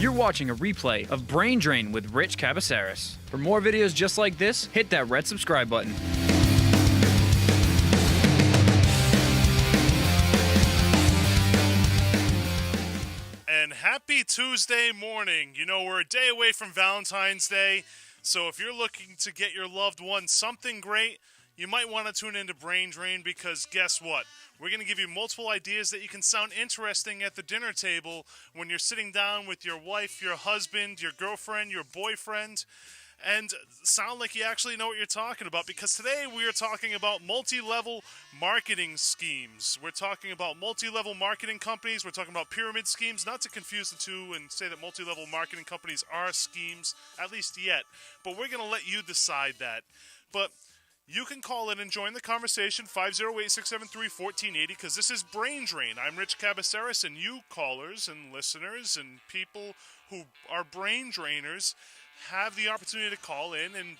You're watching a replay of Brain Drain with Rich Cabaceres. For more videos just like this, hit that red subscribe button. And happy Tuesday morning. You know, we're a day away from Valentine's Day, so if you're looking to get your loved one something great, you might want to tune into Brain Drain, because guess what? We're going to give you multiple ideas that you can sound interesting at the dinner table when you're sitting down with your wife, your husband, your girlfriend, your boyfriend, and sound like you actually know what you're talking about, because today we are talking about multi-level marketing schemes. We're talking about multi-level marketing companies. We're talking about pyramid schemes, not to confuse the two and say that multi-level marketing companies are schemes, at least yet, but we're going to let you decide that. But you can call in and join the conversation, 508-673-1480, because this is Brain Drain. I'm Rich Cabaceres, and you callers and listeners and people who are brain drainers have the opportunity to call in and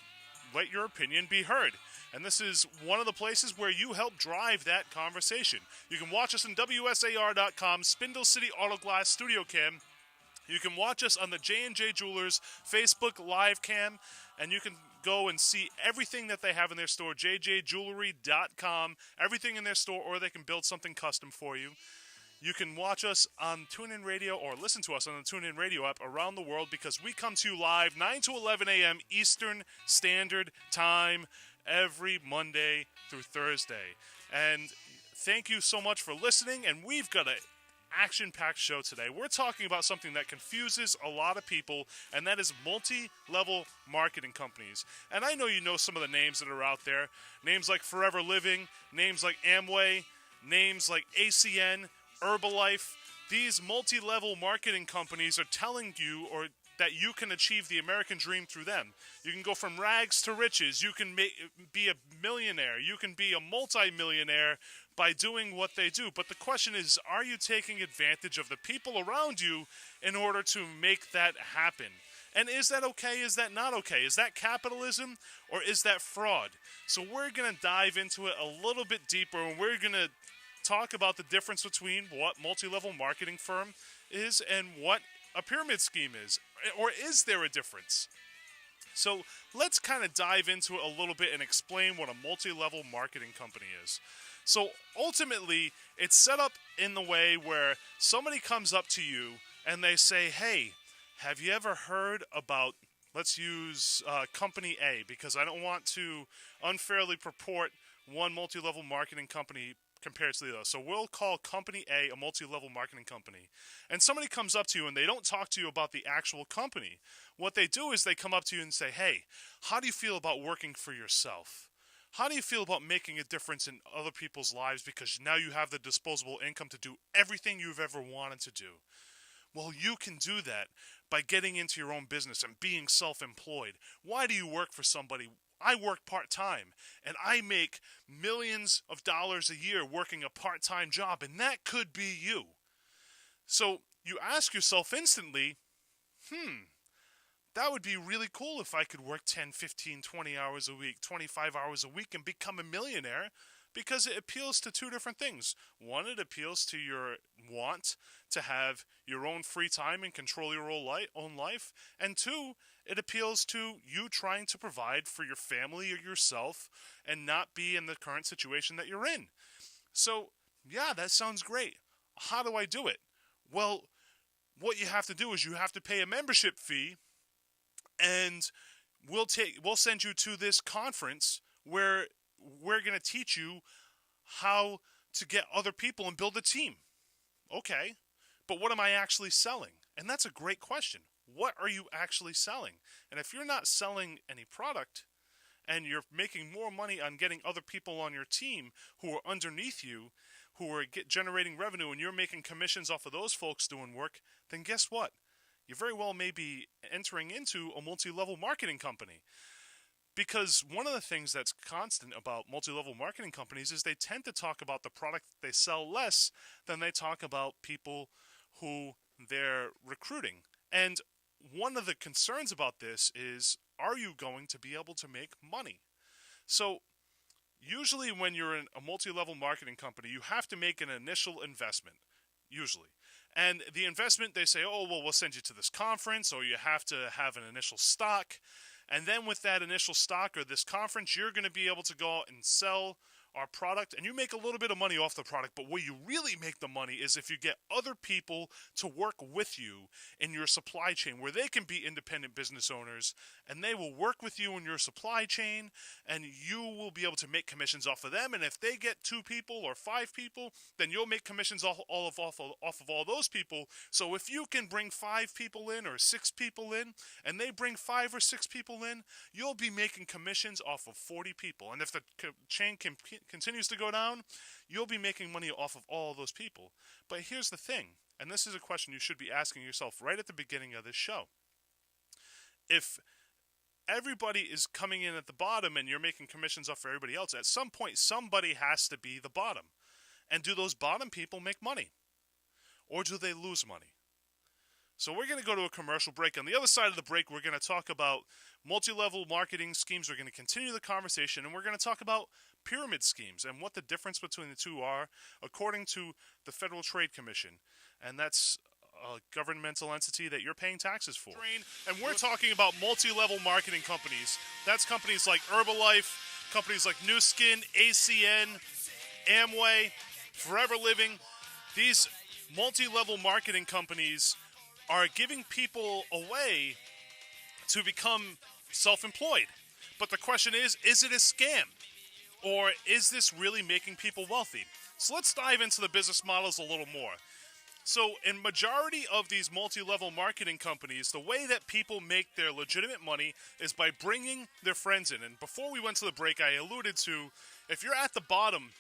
let your opinion be heard. And this is one of the places where you help drive that conversation. You can watch us on WSAR.com, Spindle City Auto Glass Studio Cam. You can watch us on the J&J Jewelers Facebook live cam, and you can go and see everything that they have in their store, jjjewelry.com, everything in their store, or they can build something custom for you. You can watch us on TuneIn Radio or listen to us on the TuneIn Radio app around the world, because we come to you live 9 to 11 a.m. Eastern Standard Time every Monday through Thursday. And thank you so much for listening, and we've got a action-packed show today. We're talking about something that confuses a lot of people, and that is multi-level marketing companies. And I know you know some of the names that are out there. Names like Forever Living, names like Amway, names like ACN, Herbalife. These multi-level marketing companies are telling you that you can achieve the American dream through them. You can go from rags to riches. You can be a millionaire. You can be a multi-millionaire by doing what they do. But the question is, are you taking advantage of the people around you in order to make that happen? And is that okay? Is that not okay? Is that capitalism, or is that fraud? So we're going to dive into it a little bit deeper, and we're going to talk about the difference between what multi-level marketing firm is and what a pyramid scheme is. Or is there a difference? So let's kind of dive into it a little bit and explain what a multi-level marketing company is. So ultimately, it's set up in the way where somebody comes up to you and they say, hey, have you ever heard about, let's use Company A, because I don't want to unfairly purport one multi-level marketing company compared to the other. So we'll call Company A multi-level marketing company. And somebody comes up to you and they don't talk to you about the actual company. What they do is they come up to you and say, hey, how do you feel about working for yourself? How do you feel about making a difference in other people's lives, because now you have the disposable income to do everything you've ever wanted to do? Well, you can do that by getting into your own business and being self-employed. Why do you work for somebody? I work part-time, and I make millions of dollars a year working a part-time job, and that could be you. So you ask yourself instantly, that would be really cool if I could work 10, 15, 20 hours a week, 25 hours a week, and become a millionaire, because it appeals to two different things. One, it appeals to your want to have your own free time and control your own life. And two, it appeals to you trying to provide for your family or yourself and not be in the current situation that you're in. So, yeah, that sounds great. How do I do it? Well, what you have to do is you have to pay a membership fee, and we'll send you to this conference where we're going to teach you how to get other people and build a team. Okay, but what am I actually selling? And that's a great question. What are you actually selling? And if you're not selling any product, and you're making more money on getting other people on your team who are underneath you, who are generating revenue, and you're making commissions off of those folks doing work, then guess what? You very well may be entering into a multi-level marketing company. Because one of the things that's constant about multi-level marketing companies is they tend to talk about the product they sell less than they talk about people who they're recruiting. And one of the concerns about this is, are you going to be able to make money? So usually when you're in a multi-level marketing company, you have to make an initial investment, usually. And the investment, they say, oh, well, we'll send you to this conference, or you have to have an initial stock. And then with that initial stock or this conference, you're going to be able to go out and sell our product, and you make a little bit of money off the product. But where you really make the money is if you get other people to work with you in your supply chain, where they can be independent business owners, and they will work with you in your supply chain, and you will be able to make commissions off of them. And if they get 2 people or 5 people, then you'll make commissions off of all those people. So if you can bring 5 people in or 6 people in, and they bring 5 or 6 people in, you'll be making commissions off of 40 people. And if the chain continues to go down, you'll be making money off of all those people. But here's the thing, and this is a question you should be asking yourself right at the beginning of this show. If everybody is coming in at the bottom and you're making commissions off for everybody else, at some point somebody has to be the bottom. And do those bottom people make money? Or do they lose money? So we're going to go to a commercial break. On the other side of the break, we're going to talk about multi-level marketing schemes. We're going to continue the conversation, and we're going to talk about pyramid schemes and what the difference between the two are according to the Federal Trade Commission. And that's a governmental entity that you're paying taxes for. And we're talking about multi-level marketing companies. That's companies like Herbalife, companies like Nu Skin, ACN, Amway, Forever Living. These multi-level marketing companies are giving people a way to become self-employed. But the question is it a scam? Or is this really making people wealthy? So let's dive into the business models a little more. So in majority of these multi-level marketing companies, the way that people make their legitimate money is by bringing their friends in. And before we went to the break, I alluded to, if you're at the bottom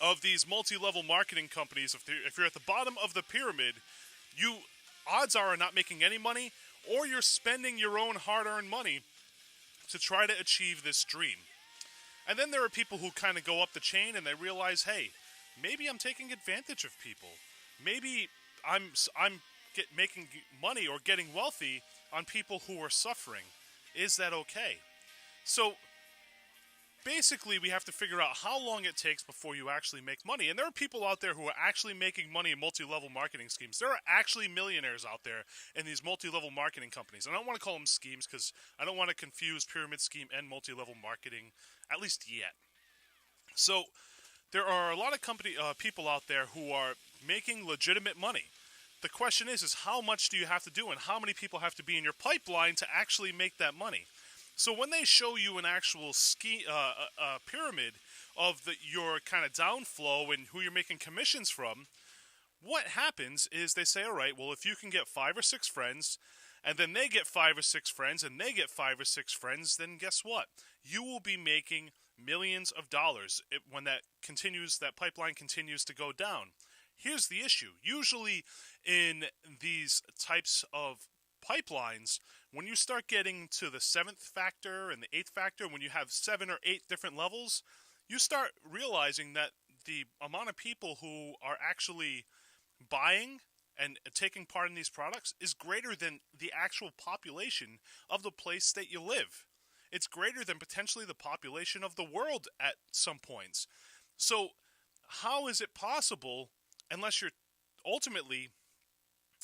of these multi-level marketing companies, if you're at the bottom of the pyramid, you odds are not making any money, or you're spending your own hard-earned money to try to achieve this dream. And then there are people who kind of go up the chain and they realize, hey, maybe I'm taking advantage of people. Maybe I'm making money or getting wealthy on people who are suffering. Is that okay? So basically, we have to figure out how long it takes before you actually make money. And there are people out there who are actually making money in multi-level marketing schemes. There are actually millionaires out there in these multi-level marketing companies. And I don't want to call them schemes because I don't want to confuse pyramid scheme and multi-level marketing, at least yet. So there are a lot of people out there who are making legitimate money. The question is how much do you have to do and how many people have to be in your pipeline to actually make that money? So when they show you an actual pyramid of your kind of downflow and who you're making commissions from, what happens is they say, all right, well, if you can get 5 or 6 friends, and then they get 5 or 6 friends, and they get 5 or 6 friends, then guess what? You will be making millions of dollars when that pipeline continues to go down. Here's the issue. Usually in these types of pipelines, when you start getting to the 7th factor and the 8th factor, when you have 7 or 8 different levels, you start realizing that the amount of people who are actually buying and taking part in these products is greater than the actual population of the place that you live. It's greater than potentially the population of the world at some points. So how is it possible unless you're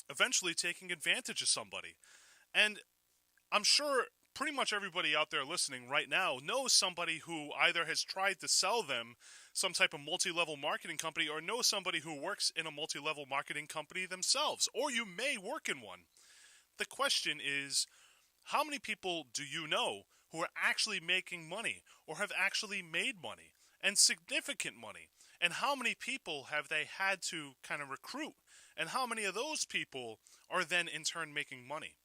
eventually taking advantage of somebody? And I'm sure pretty much everybody out there listening right now knows somebody who either has tried to sell them some type of multi-level marketing company or knows somebody who works in a multi-level marketing company themselves, or you may work in one. The question is, how many people do you know who are actually making money or have actually made money and significant money? And how many people have they had to kind of recruit? And how many of those people are then in turn making money?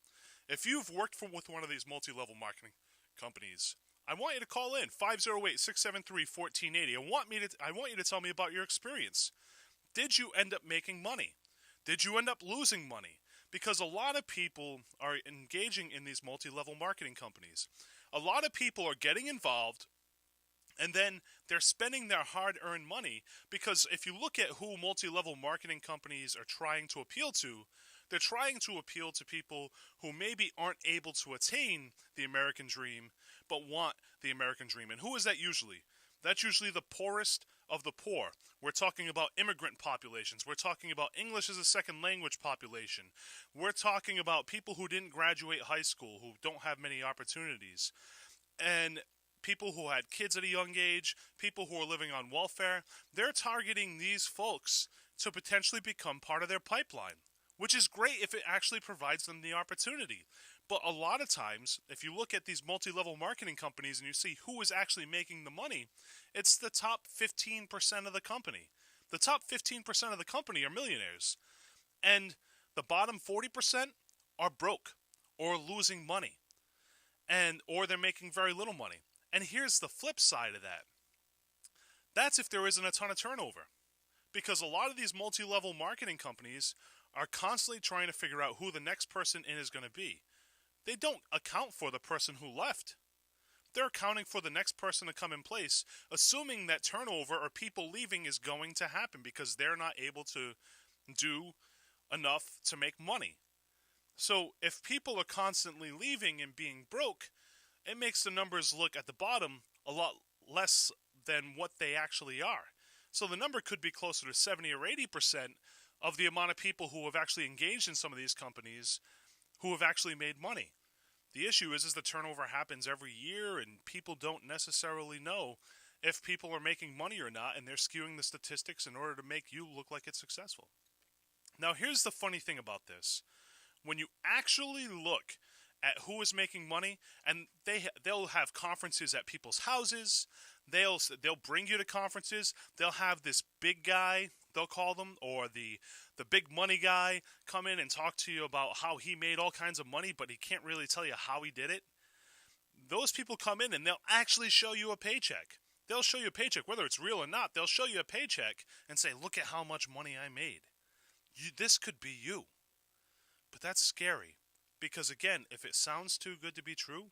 If you've worked with one of these multi-level marketing companies, I want you to call in 508-673-1480. I want you to tell me about your experience. Did you end up making money? Did you end up losing money? Because a lot of people are engaging in these multi-level marketing companies. A lot of people are getting involved, and then they're spending their hard-earned money, because if you look at who multi-level marketing companies are trying to appeal to, they're trying to appeal to people who maybe aren't able to attain the American dream, but want the American dream. And who is that usually? That's usually the poorest of the poor. We're talking about immigrant populations. We're talking about English as a second language population. We're talking about people who didn't graduate high school, who don't have many opportunities. And people who had kids at a young age, people who are living on welfare. They're targeting these folks to potentially become part of their pipeline, which is great if it actually provides them the opportunity. But a lot of times, if you look at these multi-level marketing companies and you see who is actually making the money, it's the top 15% of the company. The top 15% of the company are millionaires. And the bottom 40% are broke or losing money. Or they're making very little money. And here's the flip side of that. That's if there isn't a ton of turnover. Because a lot of these multi-level marketing companies are constantly trying to figure out who the next person in is going to be. They don't account for the person who left. They're accounting for the next person to come in place, assuming that turnover or people leaving is going to happen because they're not able to do enough to make money. So if people are constantly leaving and being broke, it makes the numbers look at the bottom a lot less than what they actually are. So the number could be closer to 70 or 80% of the amount of people who have actually engaged in some of these companies who have actually made money. The issue is the turnover happens every year and people don't necessarily know if people are making money or not, and they're skewing the statistics in order to make you look like it's successful. Now here's the funny thing about this. When you actually look at who is making money, and they'll have conferences at people's houses, they'll bring you to conferences, they'll have this big guy, they'll call them, or the big money guy come in and talk to you about how he made all kinds of money, but he can't really tell you how he did it. Those people come in and they'll actually show you a paycheck. They'll show you a paycheck, whether it's real or not. They'll show you a paycheck and say, look at how much money I made. This could be you. But that's scary. Because again, if it sounds too good to be true,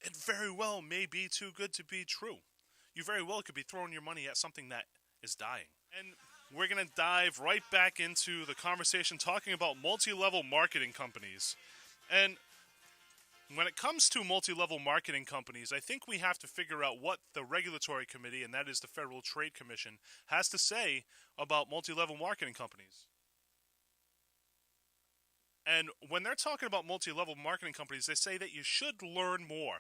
it very well may be too good to be true. You very well could be throwing your money at something that is dying. And we're going to dive right back into the conversation talking about multi-level marketing companies. And when it comes to multi-level marketing companies, I think we have to figure out what the regulatory committee, and that is the Federal Trade Commission, has to say about multi-level marketing companies. And when they're talking about multi-level marketing companies, they say that you should learn more.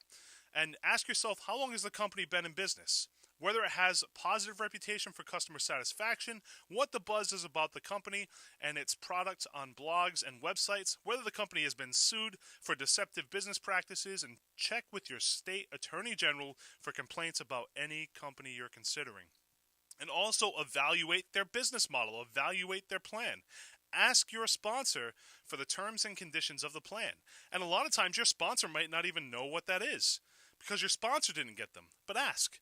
And ask yourself, how long has the company been in business? Whether it has a positive reputation for customer satisfaction, what the buzz is about the company and its products on blogs and websites, whether the company has been sued for deceptive business practices, and check with your state attorney general for complaints about any company you're considering. And also evaluate their business model, evaluate their plan. Ask your sponsor for the terms and conditions of the plan. And a lot of times your sponsor might not even know what that is because your sponsor didn't get them. But ask.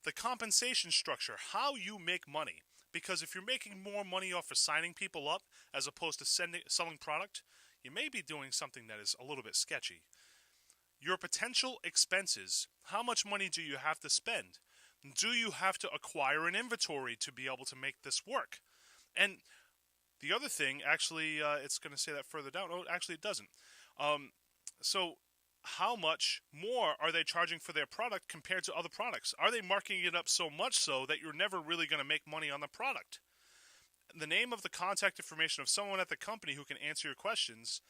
The compensation structure, how you make money. Because if you're making more money off of signing people up as opposed to selling product, you may be doing something that is a little bit sketchy. Your potential expenses. How much money do you have to spend? Do you have to acquire an inventory to be able to make this work? And the other thing, actually, it's going to say that further down. Oh, actually, it doesn't. So how much more are they charging for their product compared to other products? Are they marking it up so much so that you're never really going to make money on the product? The name of the contact information of someone at the company who can answer your questions,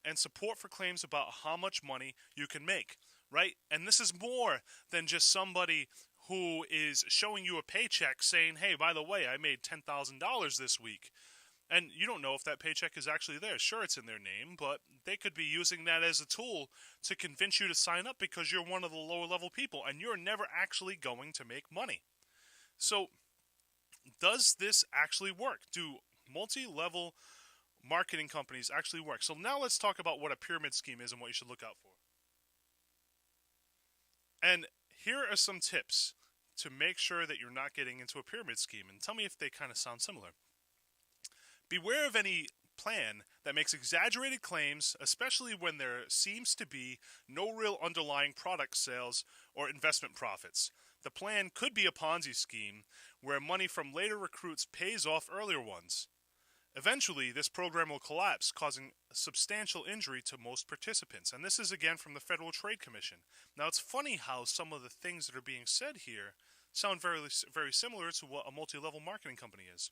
and support for claims about how much money you can make, right? And this is more than just somebody who is showing you a paycheck saying, hey, by the way, I made $10,000 this week. And you don't know if that paycheck is actually there. Sure, it's in their name, but they could be using that as a tool to convince you to sign up because you're one of the lower level people and you're never actually going to make money. So, does this actually work? Do multi-level marketing companies actually work? So now let's talk about what a pyramid scheme is and what you should look out for. And here are some tips to make sure that you're not getting into a pyramid scheme. And tell me if they kind of sound similar. Beware of any plan that makes exaggerated claims, especially when there seems to be no real underlying product sales or investment profits. The plan could be a Ponzi scheme where money from later recruits pays off earlier ones. Eventually, this program will collapse, causing substantial injury to most participants. And this is again from the Federal Trade Commission. Now, it's funny how some of the things that are being said here sound very, very similar to what a multi-level marketing company is.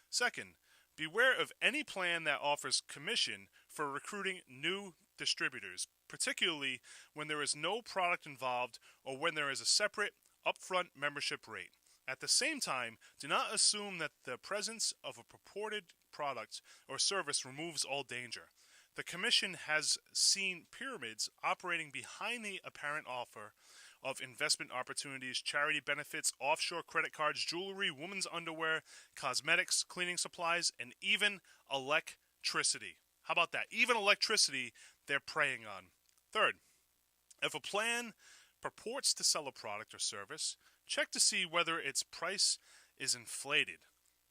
Second, beware of any plan that offers commission for recruiting new distributors, particularly when there is no product involved or when there is a separate upfront membership rate. At the same time, do not assume that the presence of a purported product or service removes all danger. The Commission has seen pyramids operating behind the apparent offer of investment opportunities, charity benefits, offshore credit cards, jewelry, women's underwear, cosmetics, cleaning supplies, and even electricity. How about that? Even electricity they're preying on. Third, if a plan purports to sell a product or service, check to see whether its price is inflated,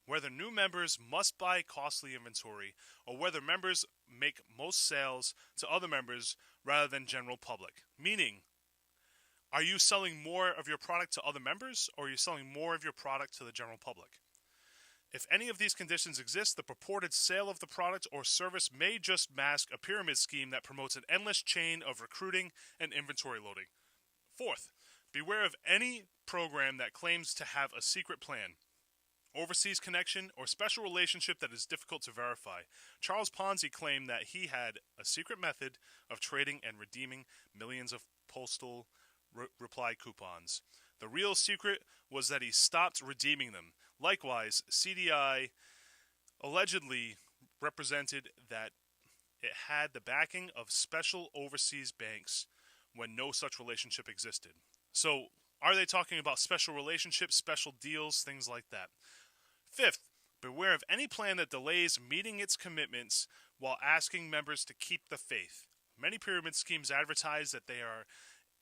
whether new members must buy costly inventory, or whether members make most sales to other members rather than general public. Meaning, are you selling more of your product to other members, or are you selling more of your product to the general public? If any of these conditions exist, the purported sale of the product or service may just mask a pyramid scheme that promotes an endless chain of recruiting and inventory loading. Fourth, beware of any program that claims to have a secret plan, overseas connection, or special relationship that is difficult to verify. Charles Ponzi claimed that he had a secret method of trading and redeeming millions of postal reply coupons. The real secret was that he stopped redeeming them. Likewise, CDI allegedly represented that it had the backing of special overseas banks when no such relationship existed. So, are they talking about special relationships, special deals, things like that? Fifth, beware of any plan that delays meeting its commitments while asking members to keep the faith. Many pyramid schemes advertise that they are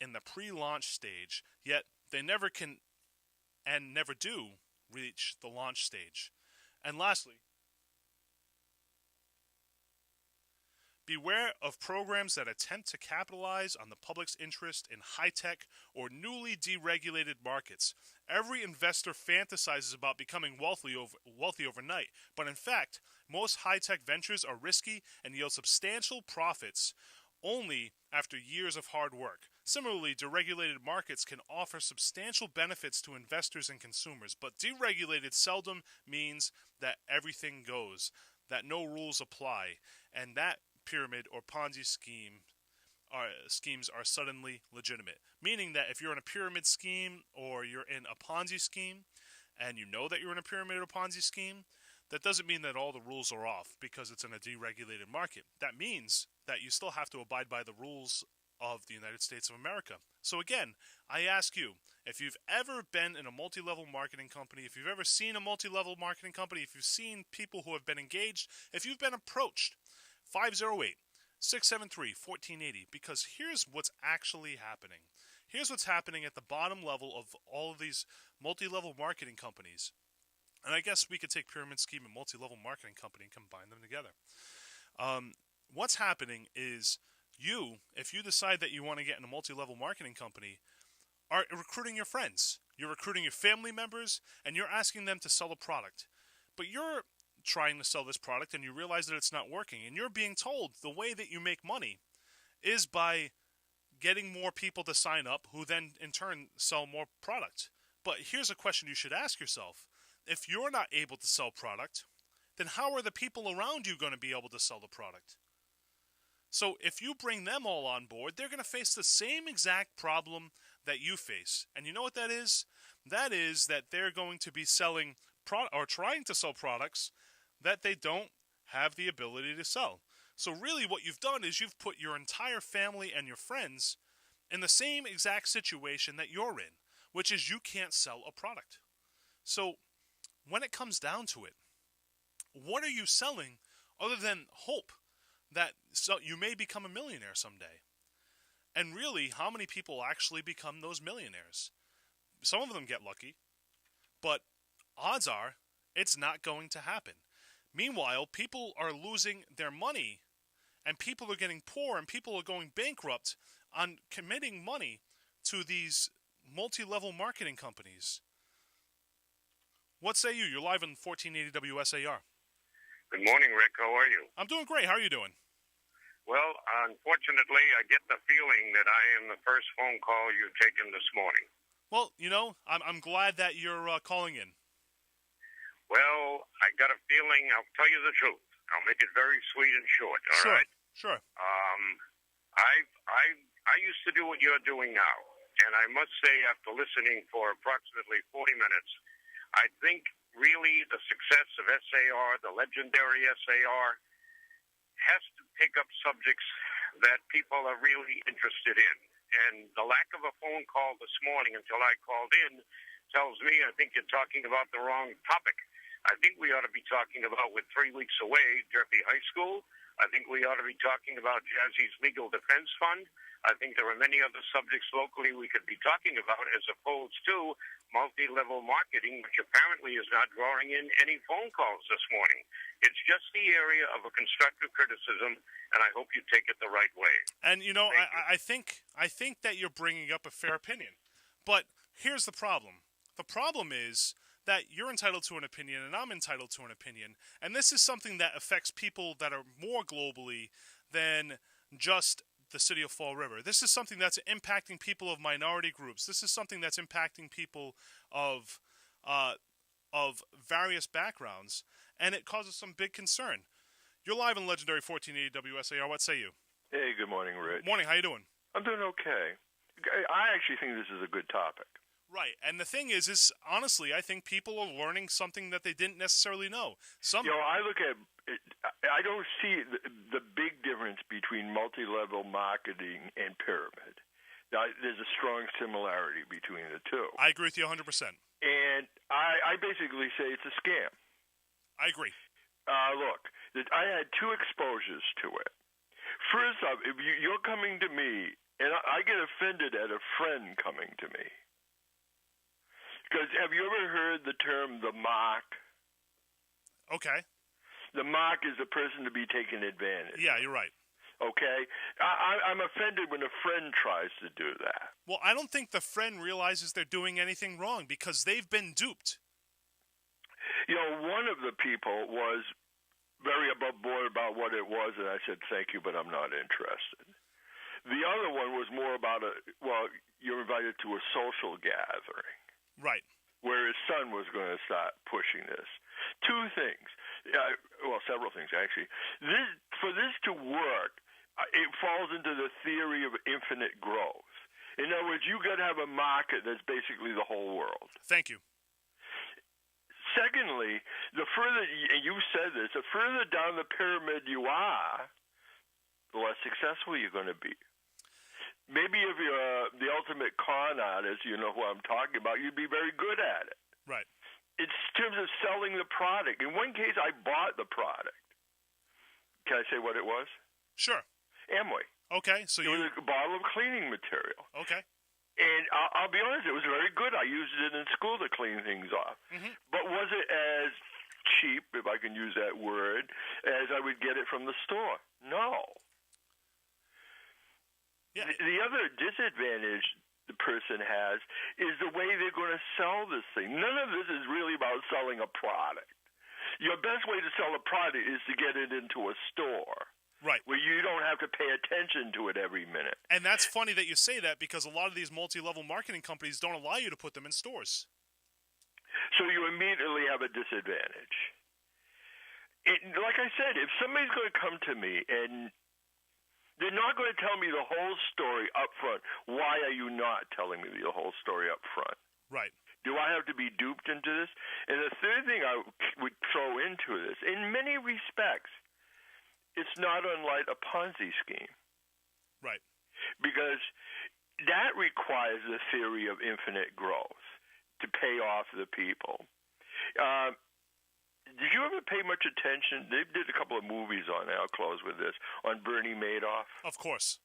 in the pre-launch stage, yet they never can and never do reach the launch stage. And lastly, beware of programs that attempt to capitalize on the public's interest in high-tech or newly deregulated markets. Every investor fantasizes about becoming wealthy overnight, but in fact, most high-tech ventures are risky and yield substantial profits only after years of hard work. Similarly, deregulated markets can offer substantial benefits to investors and consumers, but deregulated seldom means that everything goes, that no rules apply, and that pyramid or Ponzi schemes are suddenly legitimate. Meaning that if you're in a pyramid scheme or you're in a Ponzi scheme, and you know that you're in a pyramid or Ponzi scheme, that doesn't mean that all the rules are off because it's in a deregulated market. That means that you still have to abide by the rules of the United States of America. So again, I ask you, if you've ever been in a multi-level marketing company, if you've ever seen a multi-level marketing company, if you've seen people who have been engaged, if you've been approached, 508-673-1480, because here's what's actually happening. Here's what's happening at the bottom level of all of these multi-level marketing companies. And I guess we could take pyramid scheme and multi-level marketing company and combine them together. What's happening is if you decide that you want to get in a multi-level marketing company, are recruiting your friends. You're recruiting your family members, and you're asking them to sell a product. But you're trying to sell this product, and you realize that it's not working. And you're being told the way that you make money is by getting more people to sign up, who then, in turn, sell more product. But here's a question you should ask yourself. If you're not able to sell product, then how are the people around you going to be able to sell the product? So if you bring them all on board, they're going to face the same exact problem that you face. And you know what that is? That is that they're going to be selling or trying to sell products that they don't have the ability to sell. So really what you've done is you've put your entire family and your friends in the same exact situation that you're in, which is you can't sell a product. So when it comes down to it, what are you selling other than hope that you may become a millionaire someday? And really, how many people actually become those millionaires? Some of them get lucky, but odds are it's not going to happen. Meanwhile, people are losing their money, and people are getting poor, and people are going bankrupt on committing money to these multi-level marketing companies. What say you? You're live on 1480 WSAR. Good morning, Rick. How are you? I'm doing great. How are you doing? Well, unfortunately, I get the feeling that I am the first phone call you've taken this morning. Well, I'm glad that you're calling in. Well, I got a feeling. I'll tell you the truth. I'll make it very sweet and short. All right. Sure. I used to do what you're doing now, and I must say, after listening for approximately 40 minutes, I think really the success of SAR, the legendary SAR, has to pick up subjects that people are really interested in. And the lack of a phone call this morning until I called in tells me I think you're talking about the wrong topic. I think we ought to be talking about, with 3 weeks away, Derby High School. I think we ought to be talking about Jazzy's Legal Defense Fund. I think there are many other subjects locally we could be talking about, as opposed to multi-level marketing, which apparently is not drawing in any phone calls this morning. It's just the area of a constructive criticism, and I hope you take it the right way. And I think that you're bringing up a fair opinion, but here's the problem. The problem is that you're entitled to an opinion, and I'm entitled to an opinion, and this is something that affects people that are more globally than just the city of Fall River. This is something that's impacting people of minority groups. This is something that's impacting people of various backgrounds, and it causes some big concern. You're live on Legendary 1480 WSAR. What say you? Hey, good morning, Rich. Morning. How you doing? I'm doing okay. I actually think this is a good topic. Right, and the thing is honestly, I think people are learning something that they didn't necessarily know. I look at it, I don't see the big difference between multi-level marketing and pyramid. Now, there's a strong similarity between the two. I agree with you 100%. And I basically say it's a scam. I agree. Look, I had 2 exposures to it. First off, if you're coming to me, and I get offended at a friend coming to me. Because have you ever heard the term the mark? Okay. The mark is a person to be taken advantage. Yeah, you're right. Okay? I'm offended when a friend tries to do that. Well, I don't think the friend realizes they're doing anything wrong because they've been duped. One of the people was very above board about what it was, and I said, thank you, but I'm not interested. The other one was more about you're invited to a social gathering. Right. Where his son was going to start pushing this. 2 things. Several things, actually. For this to work, it falls into the theory of infinite growth. In other words, you got to have a market that's basically the whole world. Thank you. Secondly, the further, and you said this, the further down the pyramid you are, the less successful you're going to be. Maybe if you're the ultimate con artist, you know who I'm talking about, you'd be very good at it. Right. It's in terms of selling the product. In one case, I bought the product. Can I say what it was? Sure. Amway. Okay. So it was a bottle of cleaning material. Okay. And I'll be honest, it was very good. I used it in school to clean things off. Mm-hmm. But was it as cheap, if I can use that word, as I would get it from the store? No. Yeah. The other disadvantage the person has is the way they're going to sell this thing. None of this is really about selling a product. Your best way to sell a product is to get it into a store. Right. Where you don't have to pay attention to it every minute. And that's funny that you say that because a lot of these multi-level marketing companies don't allow you to put them in stores. So you immediately have a disadvantage. Like I said, if somebody's going to come to me and they're not going to tell me the whole story up front. Why are you not telling me the whole story up front? Right. Do I have to be duped into this? And the third thing I would throw into this, in many respects, it's not unlike a Ponzi scheme. Right. Because that requires the theory of infinite growth to pay off the people. Did you ever pay much attention? They did a couple of movies on it. I'll close with this. On Bernie Madoff. Of course.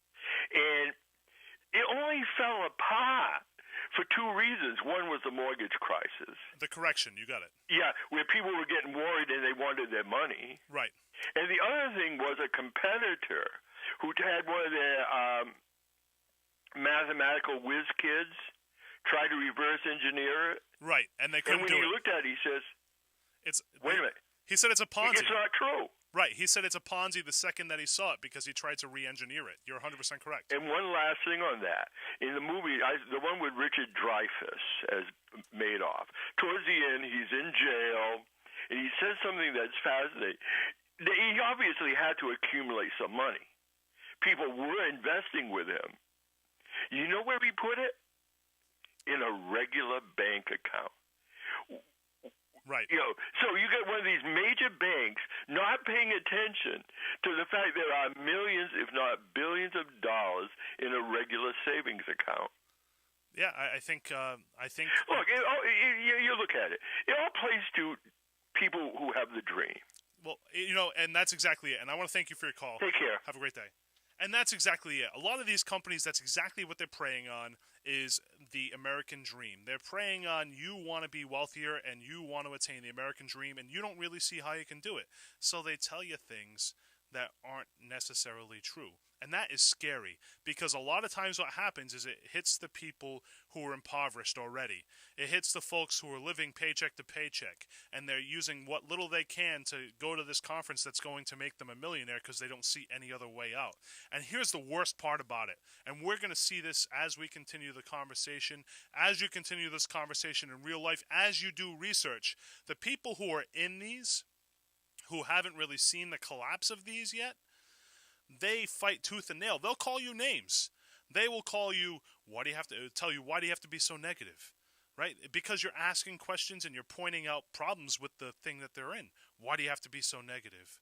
And it only fell apart for 2 reasons. One was the mortgage crisis. The correction, you got it. Yeah, where people were getting worried and they wanted their money. Right. And the other thing was a competitor who had one of their mathematical whiz kids try to reverse engineer it. Right, and they couldn't do it. And when he looked at it, he says, wait a minute. He said it's a Ponzi. It's not true. Right. He said it's a Ponzi the second that he saw it because he tried to re-engineer it. You're 100% correct. And one last thing on that. In the movie, the one with Richard Dreyfuss as Madoff, towards the end, he's in jail, and he says something that's fascinating. He obviously had to accumulate some money. People were investing with him. You know where he put it? In a regular bank account. Right. So you get one of these major banks not paying attention to the fact there are millions, if not billions of dollars in a regular savings account. Yeah, I think. Look, you look at it. It all plays to people who have the dream. Well, and that's exactly it. And I want to thank you for your call. Take care. Have a great day. And that's exactly it. A lot of these companies, that's exactly what they're preying on, is the American dream. They're preying on you want to be wealthier and you want to attain the American dream, and you don't really see how you can do it. So they tell you things that aren't necessarily true. And that is scary, because a lot of times what happens is it hits the people who are impoverished already. It hits the folks who are living paycheck to paycheck, and they're using what little they can to go to this conference that's going to make them a millionaire because they don't see any other way out. And here's the worst part about it, and we're going to see this as we continue the conversation, as you continue this conversation in real life, as you do research. The people who are in these, who haven't really seen the collapse of these yet, they fight tooth and nail. They'll call you names. They will call you, why do you have to be so negative? Right? Because you're asking questions and you're pointing out problems with the thing that they're in. Why do you have to be so negative?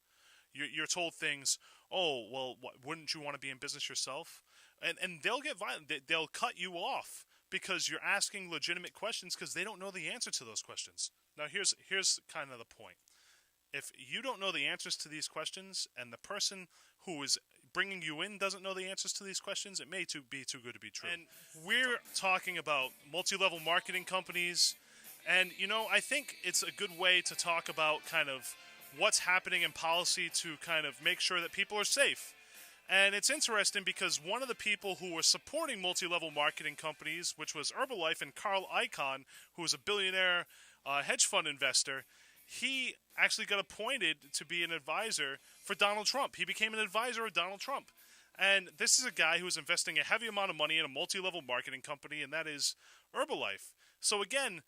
You're told things, wouldn't you want to be in business yourself? And they'll get violent. They'll cut you off because you're asking legitimate questions because they don't know the answer to those questions. Now, here's kind of the point. If you don't know the answers to these questions, and the person who is bringing you in doesn't know the answers to these questions, it may be too good to be true. And we're talking about multi-level marketing companies, and I think it's a good way to talk about kind of what's happening in policy to kind of make sure that people are safe. And it's interesting because one of the people who were supporting multi-level marketing companies, which was Herbalife, and Carl Icahn, who was a billionaire hedge fund investor, he actually got appointed to be an advisor for Donald Trump. He became an advisor of Donald Trump. And this is a guy who is investing a heavy amount of money in a multi-level marketing company, and that is Herbalife. So again,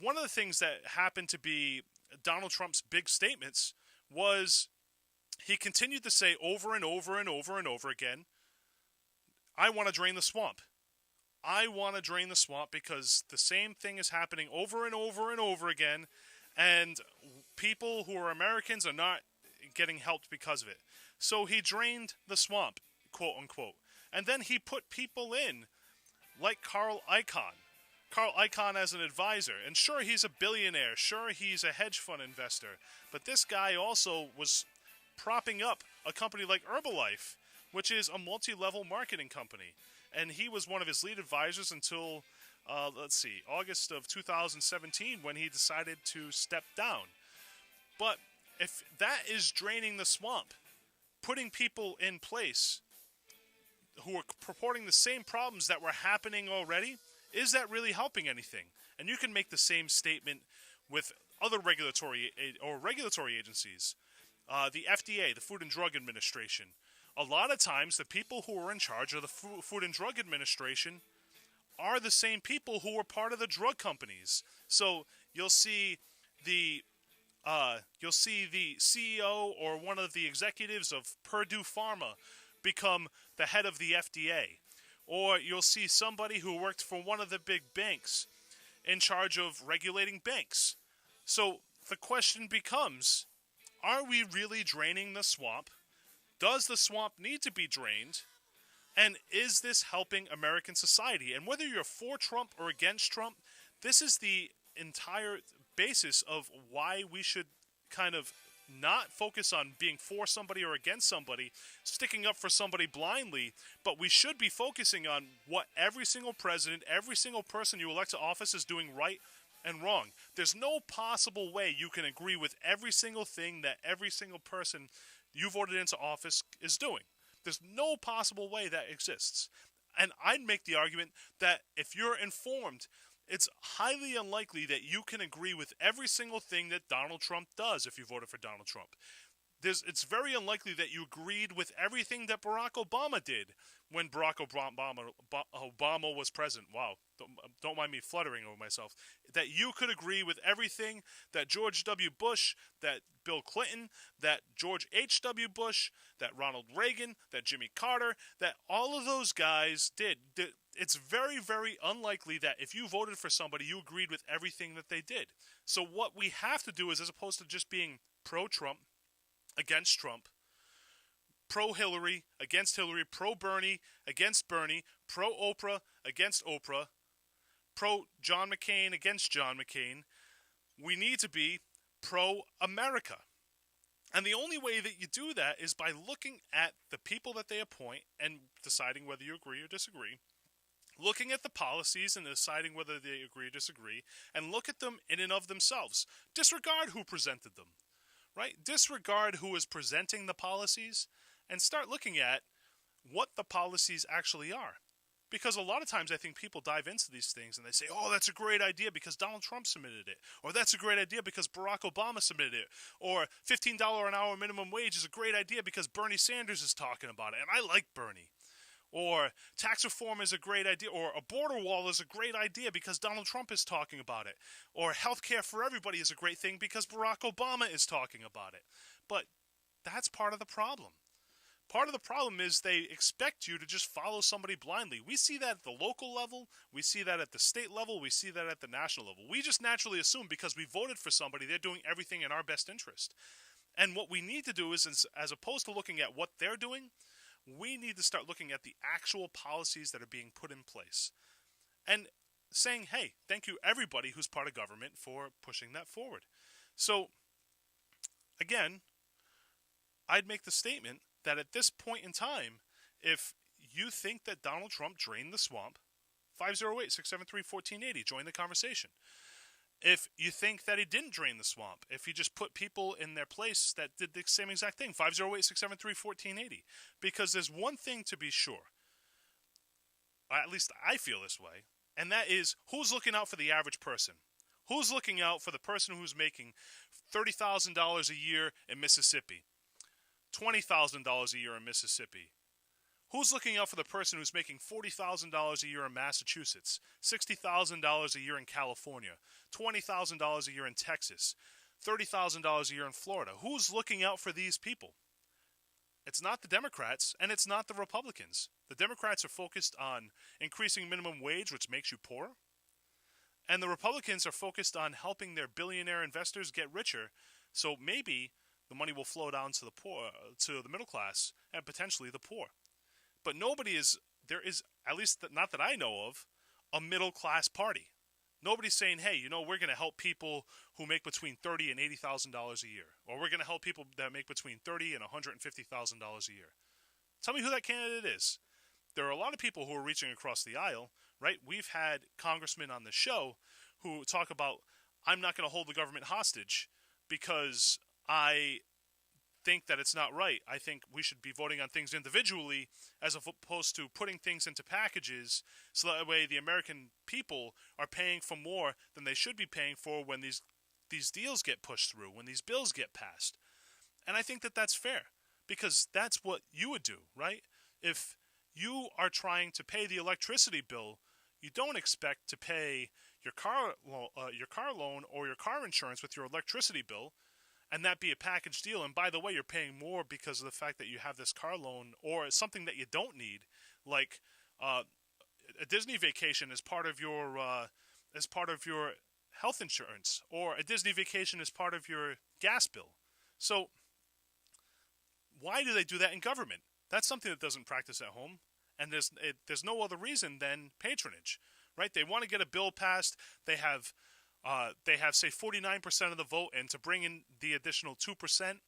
one of the things that happened to be Donald Trump's big statements was he continued to say over and over and over and over again, I want to drain the swamp. I want to drain the swamp because the same thing is happening over and over and over again, and people who are Americans are not getting helped because of it. So he drained the swamp, quote unquote. And then he put people in like Carl Icahn. Carl Icahn as an advisor. And sure, he's a billionaire. Sure, he's a hedge fund investor. But this guy also was propping up a company like Herbalife, which is a multi-level marketing company. And he was one of his lead advisors until August of 2017, when he decided to step down. But if that is draining the swamp, putting people in place who are purporting the same problems that were happening already, is that really helping anything? And you can make the same statement with other regulatory agencies. The FDA, the Food and Drug Administration. A lot of times, the people who are in charge of the Food and Drug Administration are the same people who were part of the drug companies. So you'll see the CEO or one of the executives of Purdue Pharma become the head of the FDA. Or you'll see somebody who worked for one of the big banks in charge of regulating banks. So the question becomes, are we really draining the swamp? Does the swamp need to be drained? And is this helping American society? And whether you're for Trump or against Trump, this is the entire basis of why we should kind of not focus on being for somebody or against somebody, sticking up for somebody blindly, but we should be focusing on what every single president, every single person you elect to office is doing right and wrong. There's no possible way you can agree with every single thing that every single person you voted into office is doing. There's no possible way that exists. And I'd make the argument that if you're informed, it's highly unlikely that you can agree with every single thing that Donald Trump does if you voted for Donald Trump. it's very unlikely that you agreed with everything that Barack Obama did when Barack Obama was president. Wow, don't mind me fluttering over myself. That you could agree with everything that George W. Bush, that Bill Clinton, that George H.W. Bush, that Ronald Reagan, that Jimmy Carter, that all of those guys did. It's very, very unlikely that if you voted for somebody, you agreed with everything that they did. So what we have to do is, as opposed to just being pro-Trump, against Trump, pro-Hillary, against Hillary, pro-Bernie, against Bernie, pro-Oprah, against Oprah, pro-John McCain, against John McCain, we need to be pro-America. And the only way that you do that is by looking at the people that they appoint and deciding whether you agree or disagree, looking at the policies and deciding whether they agree or disagree, and look at them in and of themselves. Disregard who presented them. Right? Disregard who is presenting the policies and start looking at what the policies actually are. Because a lot of times I think people dive into these things and they say, oh, that's a great idea because Donald Trump submitted it. Or that's a great idea because Barack Obama submitted it. Or $15 an hour minimum wage is a great idea because Bernie Sanders is talking about it. And I like Bernie. Or tax reform is a great idea, or a border wall is a great idea because Donald Trump is talking about it. Or health care for everybody is a great thing because Barack Obama is talking about it. But that's part of the problem. Part of the problem is they expect you to just follow somebody blindly. We see that at the local level, we see that at the state level, we see that at the national level. We just naturally assume because we voted for somebody, they're doing everything in our best interest. And what we need to do is, as opposed to looking at what they're doing, we need to start looking at the actual policies that are being put in place and saying, hey, thank you everybody who's part of government for pushing that forward. So, again, I'd make the statement that at this point in time, if you think that Donald Trump drained the swamp, 508-673-1480, join the conversation. If you think that he didn't drain the swamp, if he just put people in their place that did the same exact thing, 508-673-1480. Because there's one thing to be sure, at least I feel this way, and that is who's looking out for the average person? Who's looking out for the person who's making $30,000 a year in Mississippi? $20,000 a year in Mississippi? Who's looking out for the person who's making $40,000 a year in Massachusetts, $60,000 a year in California, $20,000 a year in Texas, $30,000 a year in Florida? Who's looking out for these people? It's not the Democrats, and it's not the Republicans. The Democrats are focused on increasing minimum wage, which makes you poor. And the Republicans are focused on helping their billionaire investors get richer, so maybe the money will flow down to the poor, to the middle class, and potentially the poor. But there is, at least not that I know of, a middle-class party. Nobody's saying, hey, we're going to help people who make between $30,000 and $80,000 a year. Or we're going to help people that make between $30,000 and $150,000 a year. Tell me who that candidate is. There are a lot of people who are reaching across the aisle, right? We've had congressmen on the show who talk about, I'm not going to hold the government hostage because I think that it's not right. I think we should be voting on things individually as opposed to putting things into packages so that way the American people are paying for more than they should be paying for when these deals get pushed through, when these bills get passed. And I think that that's fair because that's what you would do, right? If you are trying to pay the electricity bill, you don't expect to pay your car loan or your car insurance with your electricity bill, and that be a package deal. And by the way, you're paying more because of the fact that you have this car loan or something that you don't need, like a Disney vacation as part of your health insurance, or a Disney vacation as part of your gas bill. So why do they do that in government? That's something that doesn't practice at home, and there's no other reason than patronage, right? They want to get a bill passed. They have say 49% of the vote, and to bring in the additional 2%,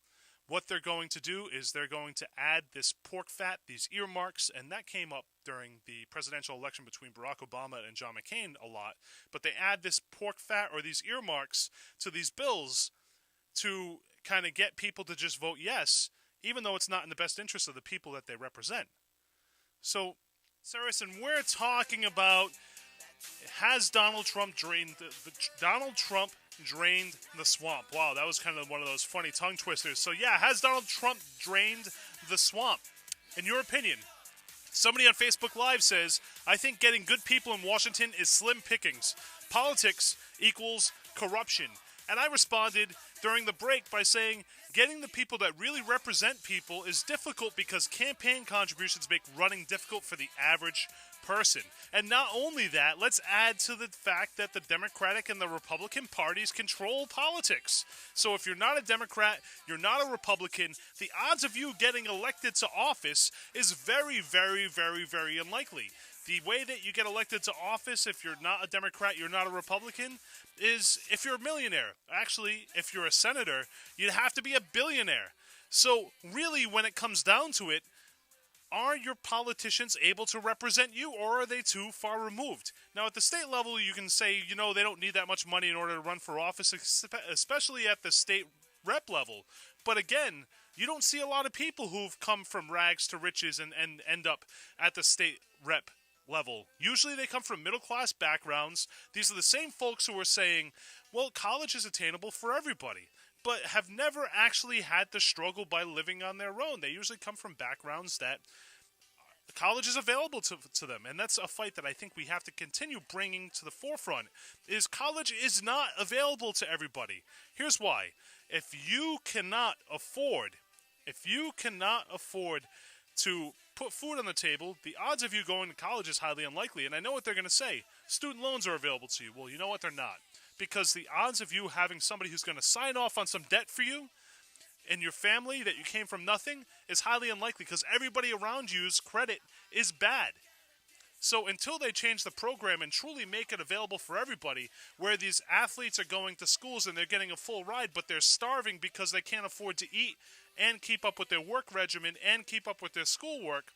what they're going to do is they're going to add this pork fat, these earmarks, and that came up during the presidential election between Barack Obama and John McCain a lot. But they add this pork fat or these earmarks to these bills to kind of get people to just vote yes, even though it's not in the best interest of the people that they represent. So, Saracen, we're talking about Has Donald Trump drained the swamp? Wow, that was kind of one of those funny tongue twisters. So yeah, has Donald Trump drained the swamp? In your opinion? Somebody on Facebook Live says, I think getting good people in Washington is slim pickings. Politics equals corruption. And I responded during the break by saying, getting the people that really represent people is difficult because campaign contributions make running difficult for the average person. And not only that, let's add to the fact that the Democratic and the Republican parties control politics. So if you're not a Democrat, you're not a Republican, the odds of you getting elected to office is very, very, very, very unlikely. The way that you get elected to office, if you're not a Democrat, you're not a Republican, is if you're a millionaire. Actually, if you're a senator, you'd have to be a billionaire. So really, when it comes down to it, are your politicians able to represent you, or are they too far removed? Now, at the state level, you can say, they don't need that much money in order to run for office, especially at the state rep level. But again, you don't see a lot of people who've come from rags to riches and end up at the state rep level. Usually they come from middle-class backgrounds. These are the same folks who are saying, well, college is attainable for everybody, but have never actually had to struggle by living on their own. They usually come from backgrounds that college is available to them, and that's a fight that I think we have to continue bringing to the forefront, is college is not available to everybody. Here's why. If you cannot afford to put food on the table, the odds of you going to college is highly unlikely. And I know what they're going to say. Student loans are available to you. Well, you know what? They're not. Because the odds of you having somebody who's going to sign off on some debt for you in your family that you came from nothing is highly unlikely, because everybody around you's credit is bad. So until they change the program and truly make it available for everybody, where these athletes are going to schools and they're getting a full ride, but they're starving because they can't afford to eat and keep up with their work regimen and keep up with their schoolwork,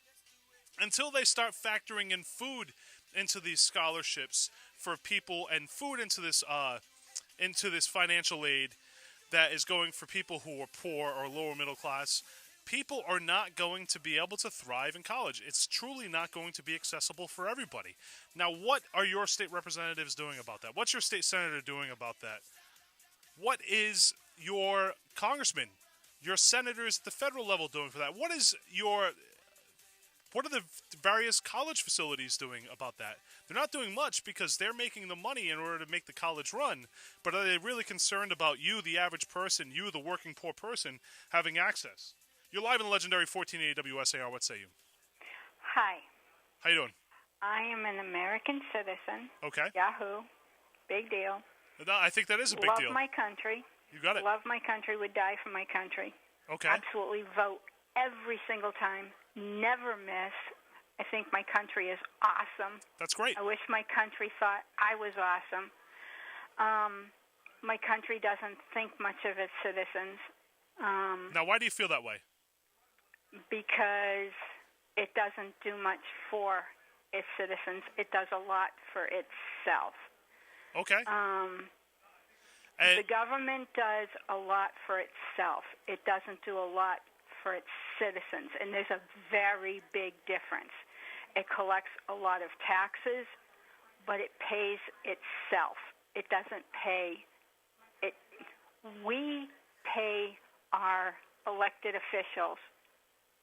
until they start factoring in food into these scholarships for people and food into this financial aid that is going for people who are poor or lower middle class, people are not going to be able to thrive in college. It's truly not going to be accessible for everybody. Now, what are your state representatives doing about that? What's your state senator doing about that? What is your congressman, your senators at the federal level doing for that? What are the various college facilities doing about that? They're not doing much because they're making the money in order to make the college run. But are they really concerned about you, the average person, you, the working poor person, having access? You're live in the legendary 1480 WSAR. What say you? Hi. How you doing? I am an American citizen. Okay. Yahoo. Big deal. No, I think that is a big deal. Love my country. You got it. Love my country. Would die for my country. Okay. Absolutely vote every single time. Never miss. I think my country is awesome. That's great. I wish my country thought I was awesome. My country doesn't think much of its citizens. Now, why do you feel that way? Because it doesn't do much for its citizens. It does a lot for itself. Okay. The government does a lot for itself. It doesn't do a lot for its citizens, and there's a very big difference. It collects a lot of taxes, but it pays itself. It doesn't pay it. We pay our elected officials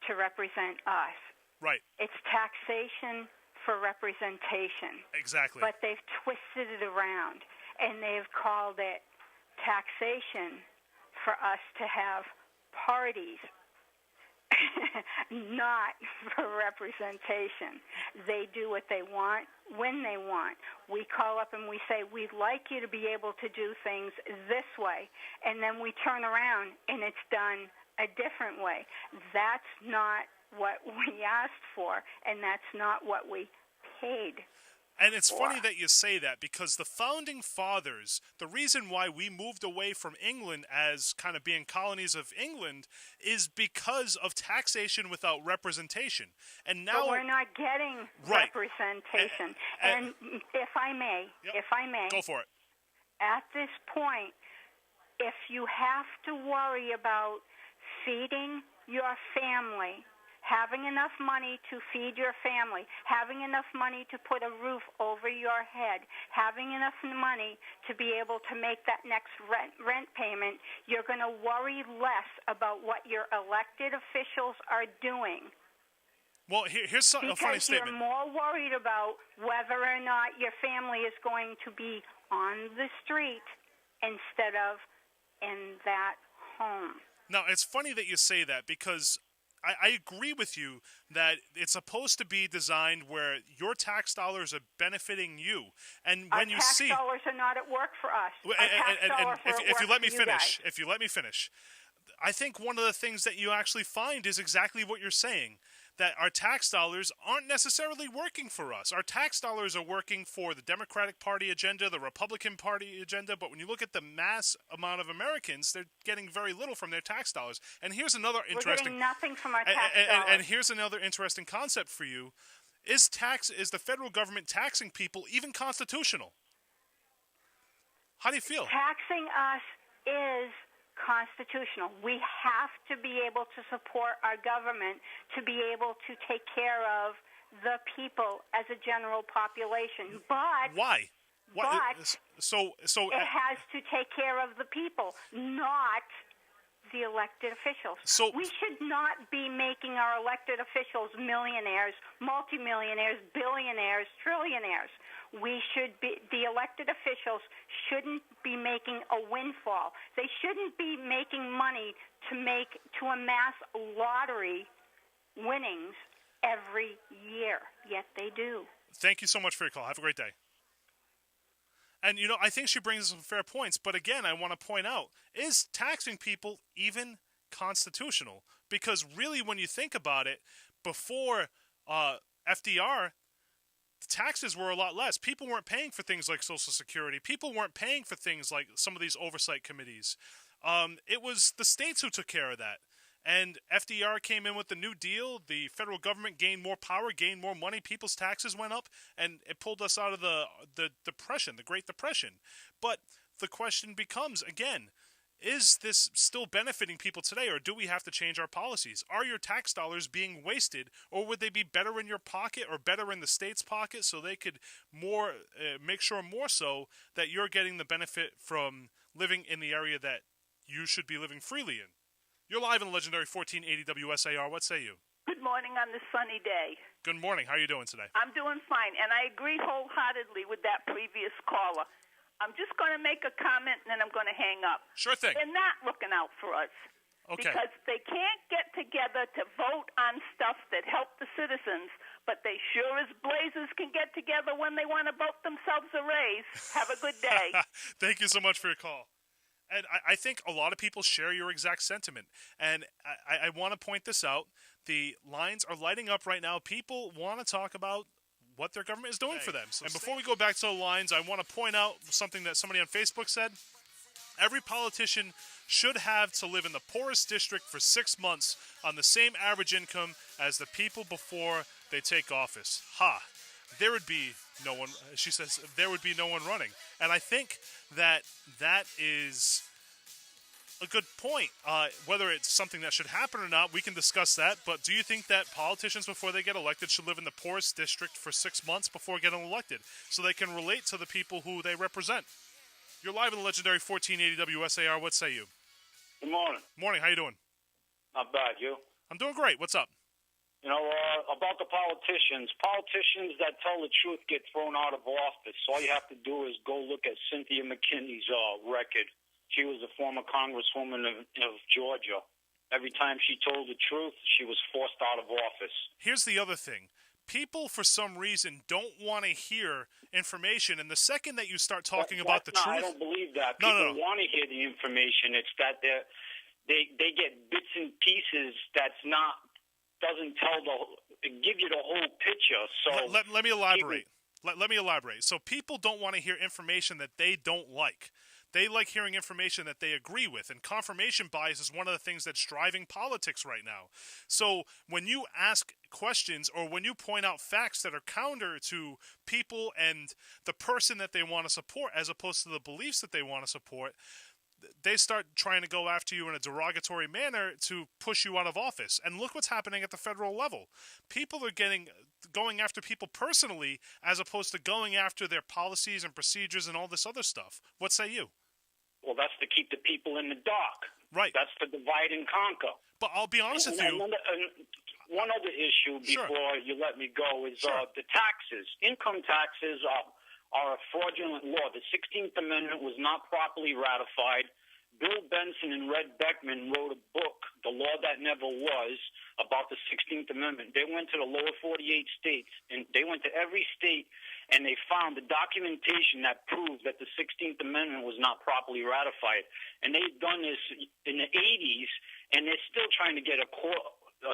to represent us. Right. It's taxation for representation. Exactly. But they've twisted it around, and they've called it taxation for us to have parties, not for representation. They do what they want when they want. We call up and we say, we'd like you to be able to do things this way, and then we turn around and it's done a different way. That's not what we asked for, and that's not what we paid. And it's funny that you say that, because the founding fathers, the reason why we moved away from England as kind of being colonies of England is because of taxation without representation. And now but we're not getting representation. And if I may, go for it. At this point, if you have to worry about feeding your family, having enough money to feed your family, having enough money to put a roof over your head, having enough money to be able to make that next rent payment, you're going to worry less about what your elected officials are doing. Well, here's a funny statement. Because you're more worried about whether or not your family is going to be on the street instead of in that home. Now, it's funny that you say that because I agree with you that it's supposed to be designed where your tax dollars are benefiting you. And when you see... Our tax dollars are not at work for us. If you let me finish, I think one of the things that you actually find is exactly what you're saying, that our tax dollars aren't necessarily working for us. Our tax dollars are working for the Democratic Party agenda, the Republican Party agenda, but when you look at the mass amount of Americans, they're getting very little from their tax dollars. And here's another interesting... We're getting nothing from our tax dollars. And here's another interesting concept for you. Is the federal government taxing people even constitutional? How do you feel? Taxing us is constitutional. We have to be able to support our government to be able to take care of the people as a general population. But why? But so it has to take care of the people, not the elected officials. So we should not be making our elected officials millionaires, multimillionaires, billionaires, trillionaires. The elected officials shouldn't be making a windfall. They shouldn't be making money to amass lottery winnings every year, yet they do. Thank you so much for your call. Have a great day. And, I think she brings some fair points. But again, I want to point out, is taxing people even constitutional? Because really, when you think about it, before FDR, taxes were a lot less. People weren't paying for things like Social Security. People weren't paying for things like some of these oversight committees. It was the states who took care of that. And FDR came in with the New Deal. The federal government gained more power, gained more money. People's taxes went up, and it pulled us out of the Depression, the Great Depression. But the question becomes, again, is this still benefiting people today, or do we have to change our policies? Are your tax dollars being wasted, or would they be better in your pocket or better in the state's pocket so they could make sure more so that you're getting the benefit from living in the area that you should be living freely in? You're live on the legendary 1480 WSAR. What say you? Good morning on this sunny day. Good morning. How are you doing today? I'm doing fine, and I agree wholeheartedly with that previous caller. I'm just going to make a comment, and then I'm going to hang up. Sure thing. They're not looking out for us. Okay. Because they can't get together to vote on stuff that help the citizens, but they sure as blazes can get together when they want to vote themselves a raise. Have a good day. Thank you so much for your call. And I think a lot of people share your exact sentiment. And I want to point this out. The lines are lighting up right now. People want to talk about what their government is doing for them. And before we go back to the lines, I want to point out something that somebody on Facebook said. Every politician should have to live in the poorest district for 6 months on the same average income as the people before they take office. There would be no one, she says, there would be no one running. And I think that is a good point. Whether it's something that should happen or not, we can discuss that. But do you think that politicians, before they get elected, should live in the poorest district for 6 months before getting elected so they can relate to the people who they represent? You're live in the legendary 1480 WSAR. What say you? Good morning. Morning. How you doing? Not bad, you? I'm doing great. What's up? About the politicians that tell the truth get thrown out of office. All you have to do is go look at Cynthia McKinney's record. She was a former congresswoman of Georgia. Every time she told the truth, she was forced out of office. Here's the other thing. People, for some reason, don't want to hear information, and the second that you start talking about the truth... I don't believe that. People want to hear the information. It's that they get bits and pieces doesn't give you the whole picture. So let me elaborate. Let me elaborate. So people don't want to hear information that they don't like. They like hearing information that they agree with, and confirmation bias is one of the things that's driving politics right now. So when you ask questions or when you point out facts that are counter to people and the person that they want to support as opposed to the beliefs that they want to support, they start trying to go after you in a derogatory manner to push you out of office. And look what's happening at the federal level. People are going after people personally as opposed to going after their policies and procedures and all this other stuff. What say you? Well, that's to keep the people in the dark. Right. That's to divide and conquer. But I'll be honest with you. One other issue before you let me go is the taxes. Income taxes are a fraudulent law. The 16th Amendment was not properly ratified. Bill Benson and Red Beckman wrote a book, The Law That Never Was, about the 16th Amendment. They went to the lower 48 states, and they went to every state, and they found the documentation that proved that the 16th Amendment was not properly ratified. And they've done this in the 80s, and they're still trying to get a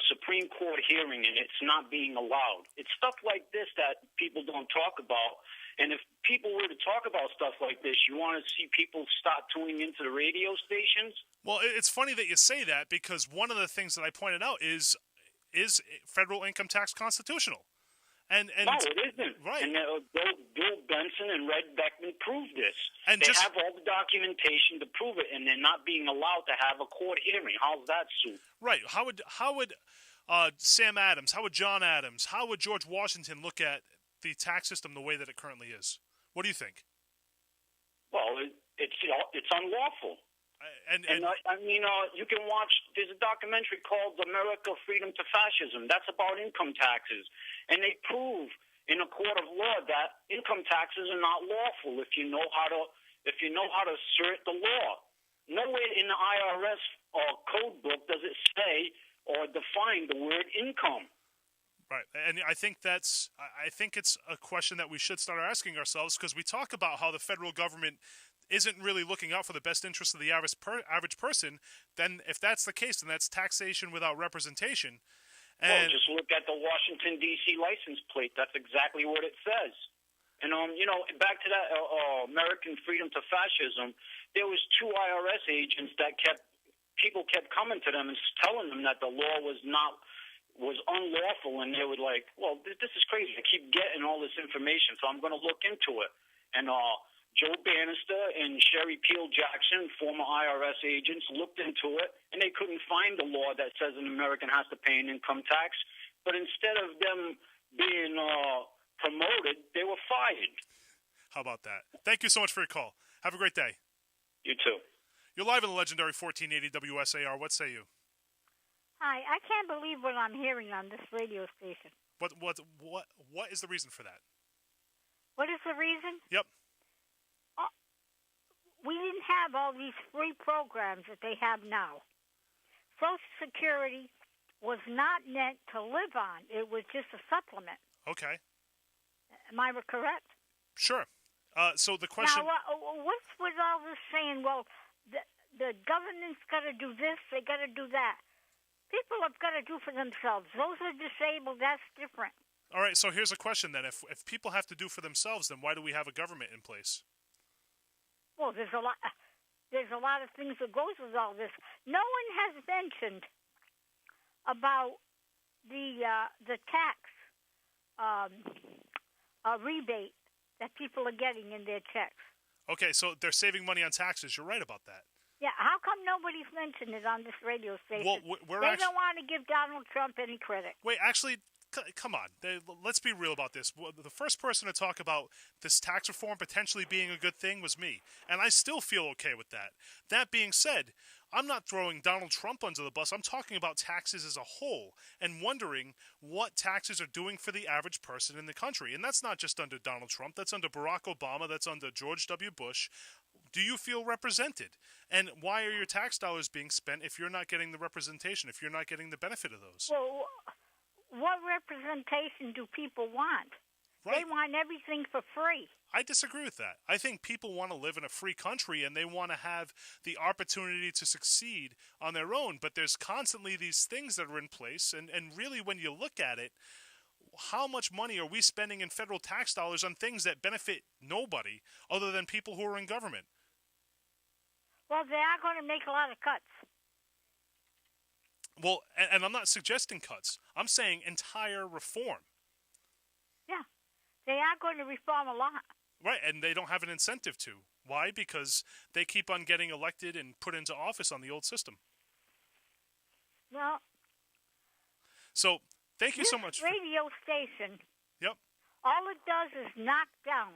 Supreme Court hearing, and it's not being allowed. It's stuff like this that people don't talk about. And if people were to talk about stuff like this, you want to see people start tuning into the radio stations? Well, it's funny that you say that, because one of the things that I pointed out is federal income tax constitutional? And no, it isn't. Right. And Bill Benson and Red Beckman proved this. And they have all the documentation to prove it, and they're not being allowed to have a court hearing. How's that suit? Right. How would Sam Adams, how would John Adams, how would George Washington look at the tax system the way that it currently is? What do you think? Well, it's unlawful. And I mean, you can watch. There's a documentary called "America: Freedom to Fascism." That's about income taxes, and they prove in a court of law that income taxes are not lawful if you know how to assert the law. Nowhere in the IRS code book does it say or define the word income. Right, and I think it's a question that we should start asking ourselves, because we talk about how the federal government isn't really looking out for the best interest of the average person. Then, if that's the case, then that's taxation without representation. And just look at the Washington D.C. license plate. That's exactly what it says. And back to that American Freedom to Fascism, there was 2 IRS agents that people kept coming to them and telling them that the law was unlawful, and they were like, well, this is crazy. I keep getting all this information, so I'm going to look into it. And Joe Bannister and Sherry Peel Jackson, former IRS agents, looked into it, and they couldn't find the law that says an American has to pay an income tax. But instead of them being promoted, they were fired. How about that? Thank you so much for your call. Have a great day. You too. You're live on the legendary 1480 WSAR. What say you? Hi, I can't believe what I'm hearing on this radio station. What is the reason for that? What is the reason? Yep. We didn't have all these free programs that they have now. Social Security was not meant to live on. It was just a supplement. Okay. Am I correct? Sure. So the question... Now, what's with all this saying, well, the government's got to do this, they got to do that? People have got to do for themselves. Those are disabled, that's different. All right, so here's a question then. If people have to do for themselves, then why do we have a government in place? Well, there's a lot of things that goes with all this. No one has mentioned about the tax rebate that people are getting in their checks. Okay, so they're saving money on taxes. You're right about that. Yeah, how come nobody's mentioned it on this radio station? Well, they don't want to give Donald Trump any credit. Wait, actually, come on. Let's be real about this. The first person to talk about this tax reform potentially being a good thing was me, and I still feel okay with that. That being said, I'm not throwing Donald Trump under the bus. I'm talking about taxes as a whole and wondering what taxes are doing for the average person in the country. And that's not just under Donald Trump. That's under Barack Obama. That's under George W. Bush. Do you feel represented? And why are your tax dollars being spent if you're not getting the representation, if you're not getting the benefit of those? Well, what representation do people want? Right. They want everything for free. I disagree with that. I think people want to live in a free country and they want to have the opportunity to succeed on their own. But there's constantly these things that are in place. And really, when you look at it, how much money are we spending in federal tax dollars on things that benefit nobody other than people who are in government? Well, they are going to make a lot of cuts. Well, and I'm not suggesting cuts. I'm saying entire reform. Yeah. They are going to reform a lot. Right, and they don't have an incentive to. Why? Because they keep on getting elected and put into office on the old system. Well, so thank you so much. Radio station. Yep. All it does is knock down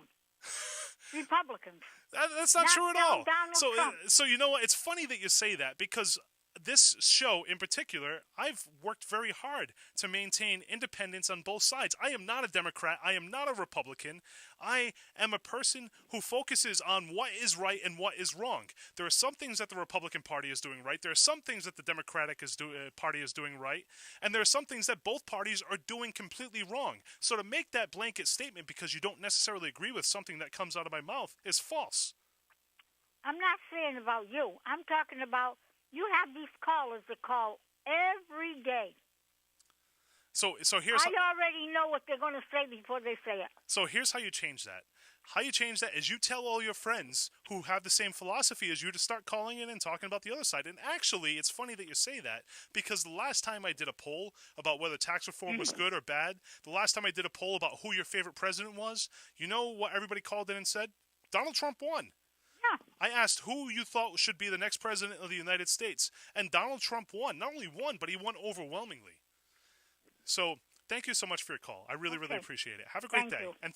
Republicans. That's not true at all. Trump. So you know what? It's funny that you say that because this show in particular, I've worked very hard to maintain independence on both sides. I am not a Democrat. I am not a Republican. I am a person who focuses on what is right and what is wrong. There are some things that the Republican Party is doing right. There are some things that the Democratic Party is doing right. And there are some things that both parties are doing completely wrong. So to make that blanket statement because you don't necessarily agree with something that comes out of my mouth is false. I'm not saying about you. I'm talking about you have these callers that call every day. So here's I already know what they're going to say before they say it. So here's how you change that. How you change that is you tell all your friends who have the same philosophy as you to start calling in and talking about the other side. And actually, it's funny that you say that because the last time I did a poll about whether tax reform was good or bad, the last time I did a poll about who your favorite president was, you know what everybody called in and said? Donald Trump won. I asked who you thought should be the next president of the United States, and Donald Trump won. Not only won, but he won overwhelmingly. So thank you so much for your call. I really, really appreciate it. Have a great day. You. And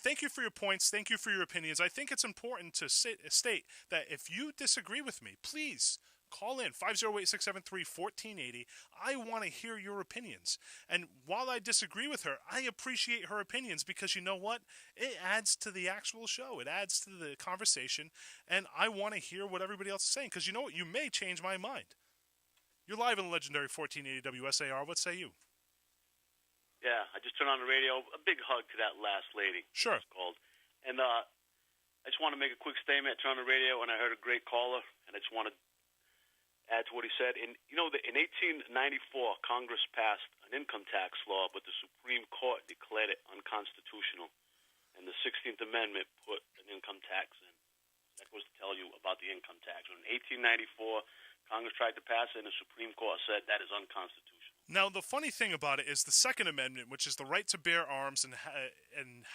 thank you for your points. Thank you for your opinions. I think it's important to state that if you disagree with me, please call in 508-673-1480. I want to hear your opinions. And while I disagree with her, I appreciate her opinions because you know what? It adds to the actual show. It adds to the conversation. And I want to hear what everybody else is saying because you know what? You may change my mind. You're live on the legendary 1480 WSAR. What say you? Yeah, I just turned on the radio. A big hug to that last lady. Sure. It's called. And I just want to make a quick statement. I turned on the radio and I heard a great caller, and I just want to add to what he said. In 1894, Congress passed an income tax law, but the Supreme Court declared it unconstitutional. And the 16th Amendment put an income tax in. That was to tell you about the income tax. In 1894, Congress tried to pass it, and the Supreme Court said that is unconstitutional. Now, the funny thing about it is the Second Amendment, which is the right to bear arms and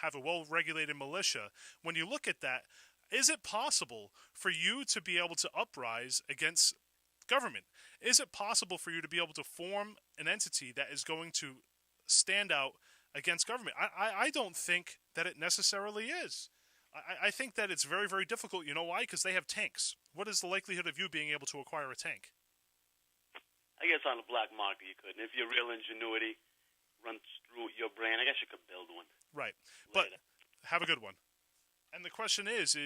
have a well-regulated militia. When you look at that, is it possible for you to be able to uprise against government? Is it possible for you to be able to form an entity that is going to stand out against government? I don't think that it necessarily is. I think that it's very, very difficult. You know why? Because they have tanks. What is the likelihood of you being able to acquire a tank? I guess on the black market you could. And if your real ingenuity runs through your brain, I guess you could build one. Right. Later. But have a good one. And the question is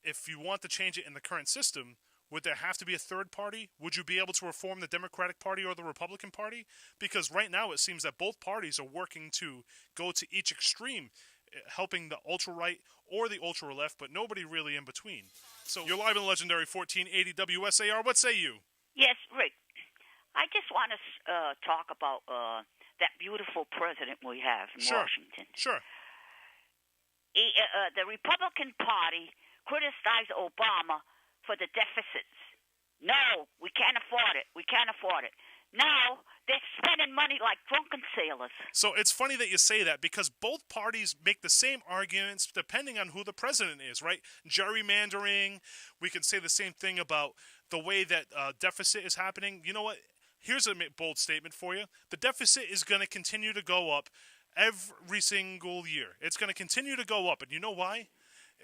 if you want to change it in the current system, would there have to be a third party? Would you be able to reform the Democratic Party or the Republican Party? Because right now it seems that both parties are working to go to each extreme, helping the ultra-right or the ultra-left, but nobody really in between. So you're live in the legendary 1480 WSAR. What say you? Yes, Rick. I just want to talk about that beautiful president we have in Washington. Sure. The Republican Party criticized Obama for the deficits. No, we can't afford it. We can't afford it. Now they're spending money like drunken sailors. So it's funny that you say that because both parties make the same arguments depending on who the president is, right? Gerrymandering. We can say the same thing about the way that deficit is happening. You know what? Here's a bold statement for you. The deficit is going to continue to go up every single year. It's going to continue to go up. And you know why?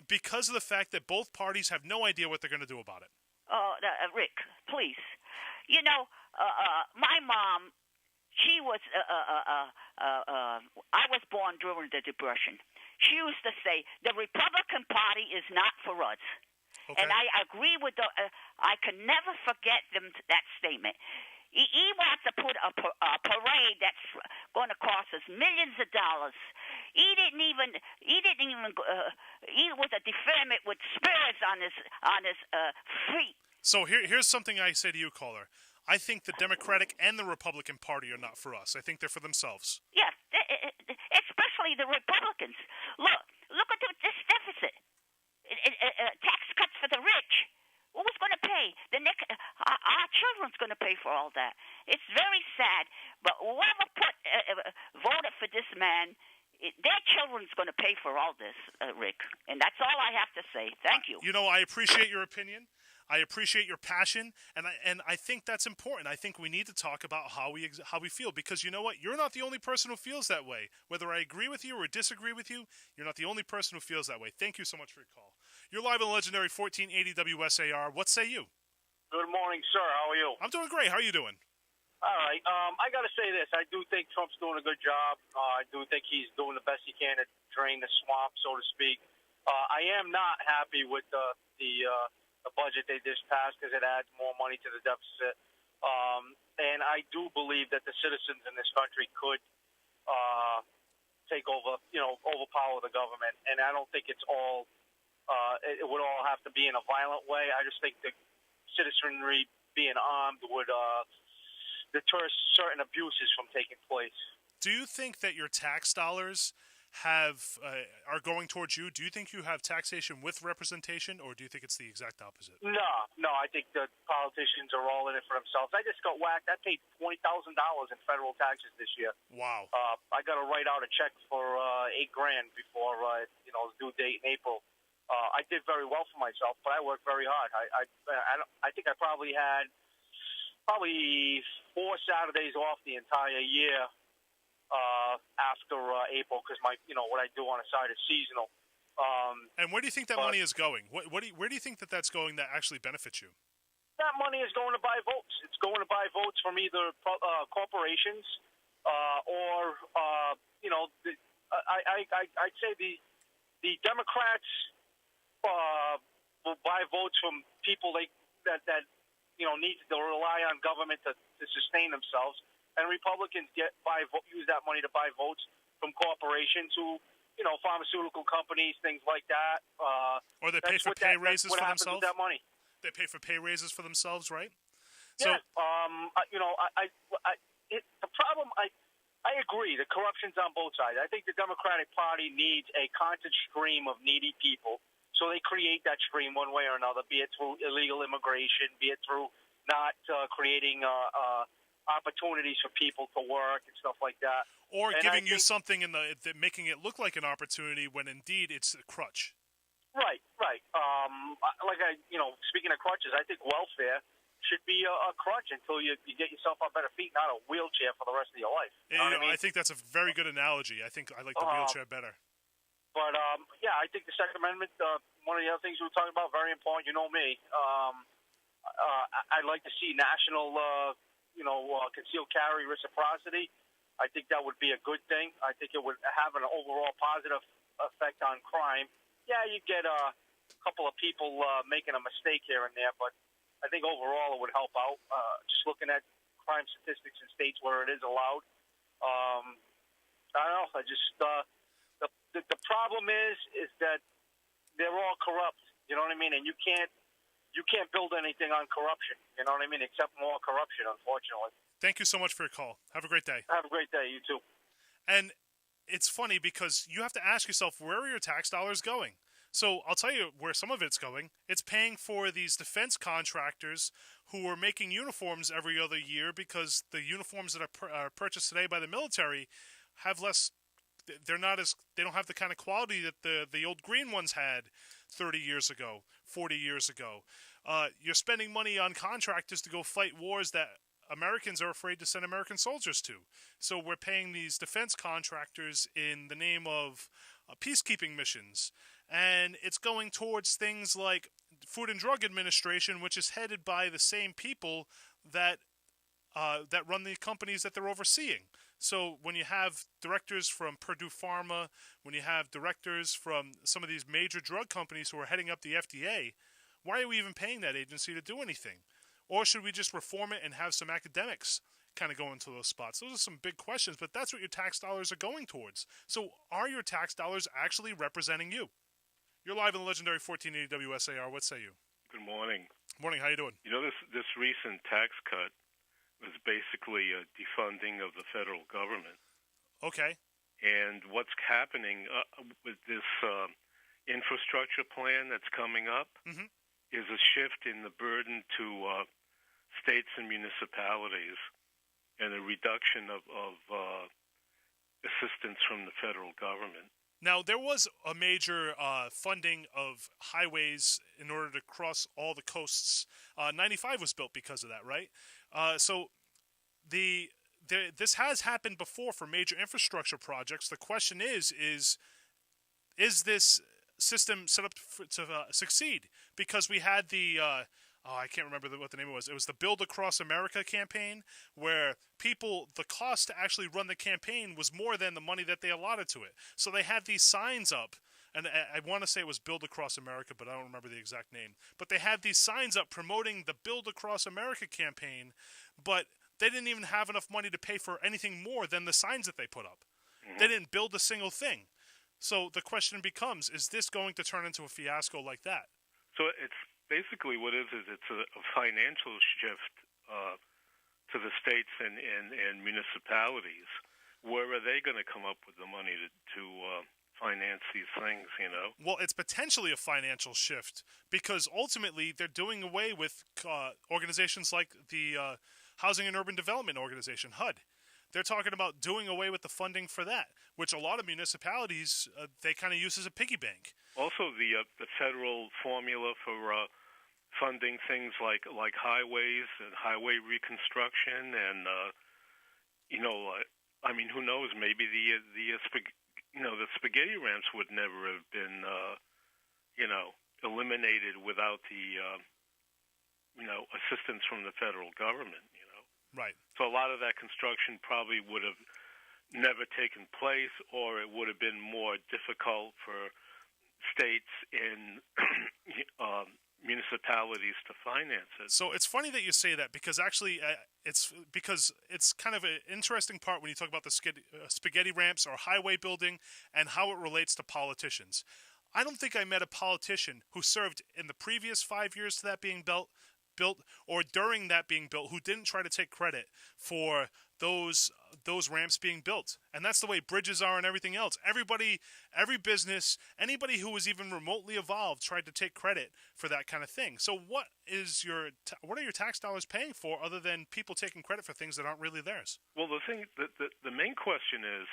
Because of the fact that both parties have no idea what they're going to do about it. Rick, please. You know, my mom, she was, I was born during the Depression. She used to say, the Republican Party is not for us. Okay. And I agree with I can never forget that statement. He wants to put a parade that's going to cost us millions of dollars. He was a deferment with spirits on his feet. So here's something I say to you, caller. I think the Democratic and the Republican Party are not for us. I think they're for themselves. Yeah, especially the Republicans. Look at this deficit. Tax cuts for the rich. Who's going to pay? Our children's going to pay for all that. It's very sad. But whoever voted for this man their children's going to pay for all this, Rick. And that's all I have to say. Thank you. I appreciate your opinion. I appreciate your passion, and I think that's important. I think we need to talk about how we feel, because you know what? You're not the only person who feels that way. Whether I agree with you or disagree with you, you're not the only person who feels that way. Thank you so much for your call. You're live on the legendary 1480 WSAR. What say you? Good morning, sir. How are you? I'm doing great. How are you doing? All right. I got to say this. I do think Trump's doing a good job. I do think he's doing the best he can to drain the swamp, so to speak. I am not happy with the budget they just passed, because it adds more money to the deficit. And I do believe that the citizens in this country could take over, overpower the government. And I don't think it's all, it would all have to be in a violent way. I just think the citizenry being armed would deter certain abuses from taking place. Do you think that your tax dollars are going towards you? Do you think you have taxation with representation, or do you think it's the exact opposite? No. I think the politicians are all in it for themselves. I just got whacked. I paid $20,000 in federal taxes this year. Wow. I got to write out a check for $8,000 before the due date in April. I did very well for myself, but I worked very hard. I think I probably had 4 Saturdays off the entire year after April, because what I do on the side is seasonal. And where do you think that money is going? Where do you think that's going that actually benefits you? That money is going to buy votes. It's going to buy votes from either corporations or I'd say the Democrats will buy votes from people that need to rely on government to sustain themselves. And Republicans use that money to buy votes from corporations who, pharmaceutical companies, things like that. Or they pay for pay raises for themselves. What happens with that money? They pay for pay raises for themselves, right? Yeah. The problem, I agree. The corruption's on both sides. I think the Democratic Party needs a constant stream of needy people, so they create that stream one way or another, be it through illegal immigration, be it through not creating opportunities for people to work and stuff like that. Or giving you something making it look like an opportunity when indeed it's a crutch. Right. Speaking of crutches, I think welfare should be a crutch until you get yourself on better feet, not a wheelchair for the rest of your life. I think that's a very good analogy. I think I like the wheelchair better. But, I think the Second Amendment, one of the other things we were talking about, very important. You know me. I'd like to see national, concealed carry reciprocity. I think that would be a good thing. I think it would have an overall positive effect on crime. Yeah, you get a couple of people making a mistake here and there, but I think overall it would help out. Just looking at crime statistics in states where it is allowed. I don't know. The problem is that they're all corrupt. You know what I mean? And you can't build anything on corruption. You know what I mean? Except more corruption, unfortunately. Thank you so much for your call. Have a great day. Have a great day. You too. And it's funny because you have to ask yourself, where are your tax dollars going? So I'll tell you where some of it's going. It's paying for these defense contractors who are making uniforms every other year, because the uniforms that are purchased today by the military have less. They don't have the kind of quality that the old green ones had 30 years ago, 40 years ago. You're spending money on contractors to go fight wars that Americans are afraid to send American soldiers to. So we're paying these defense contractors in the name of peacekeeping missions. And it's going towards things like Food and Drug Administration, which is headed by the same people that run the companies that they're overseeing. So when you have directors from Purdue Pharma, when you have directors from some of these major drug companies who are heading up the FDA, why are we even paying that agency to do anything? Or should we just reform it and have some academics kind of go into those spots? Those are some big questions, but that's what your tax dollars are going towards. So are your tax dollars actually representing you? You're live on the legendary 1480 WSAR. What say you? Good morning. Morning. How you doing? You know, this recent tax cut was basically a defunding of the federal government. Okay. And what's happening with this infrastructure plan that's coming up is a shift in the burden to states and municipalities, and a reduction of assistance from the federal government. Now, there was a major funding of highways in order to cross all the coasts. 95 was built because of that, right? So this has happened before for major infrastructure projects. The question is this system set up to succeed? Because we had the I can't remember what the name was. It was the Build Across America campaign, where the cost to actually run the campaign was more than the money that they allotted to it. So they had these signs up, and I want to say it was Build Across America, but I don't remember the exact name. But they had these signs up promoting the Build Across America campaign, but they didn't even have enough money to pay for anything more than the signs that they put up. Mm-hmm. They didn't build a single thing. So the question becomes, is this going to turn into a fiasco like that? So it's basically what it's a financial shift to the states and municipalities. Where are they going to come up with the money to finance these things, you know? Well, it's potentially a financial shift because ultimately they're doing away with organizations like the Housing and Urban Development Organization, HUD. They're talking about doing away with the funding for that, which a lot of municipalities, they kind of use as a piggy bank. Also, the federal formula for funding things like highways and highway reconstruction, and I mean, who knows? Maybe the spaghetti ramps would never have been eliminated without the assistance from the federal government. Right. So a lot of that construction probably would have never taken place, or it would have been more difficult for states and municipalities to finance it. So it's funny that you say that because actually it's kind of an interesting part when you talk about the spaghetti ramps or highway building and how it relates to politicians. I don't think I met a politician who served in the previous 5 years to that being built or during that being built who didn't try to take credit for those ramps being built. And that's the way bridges are and everything else. Every business, anybody who was even remotely involved tried to take credit for that kind of thing. So what are your tax dollars paying for other than people taking credit for things that aren't really theirs? Well, the main question is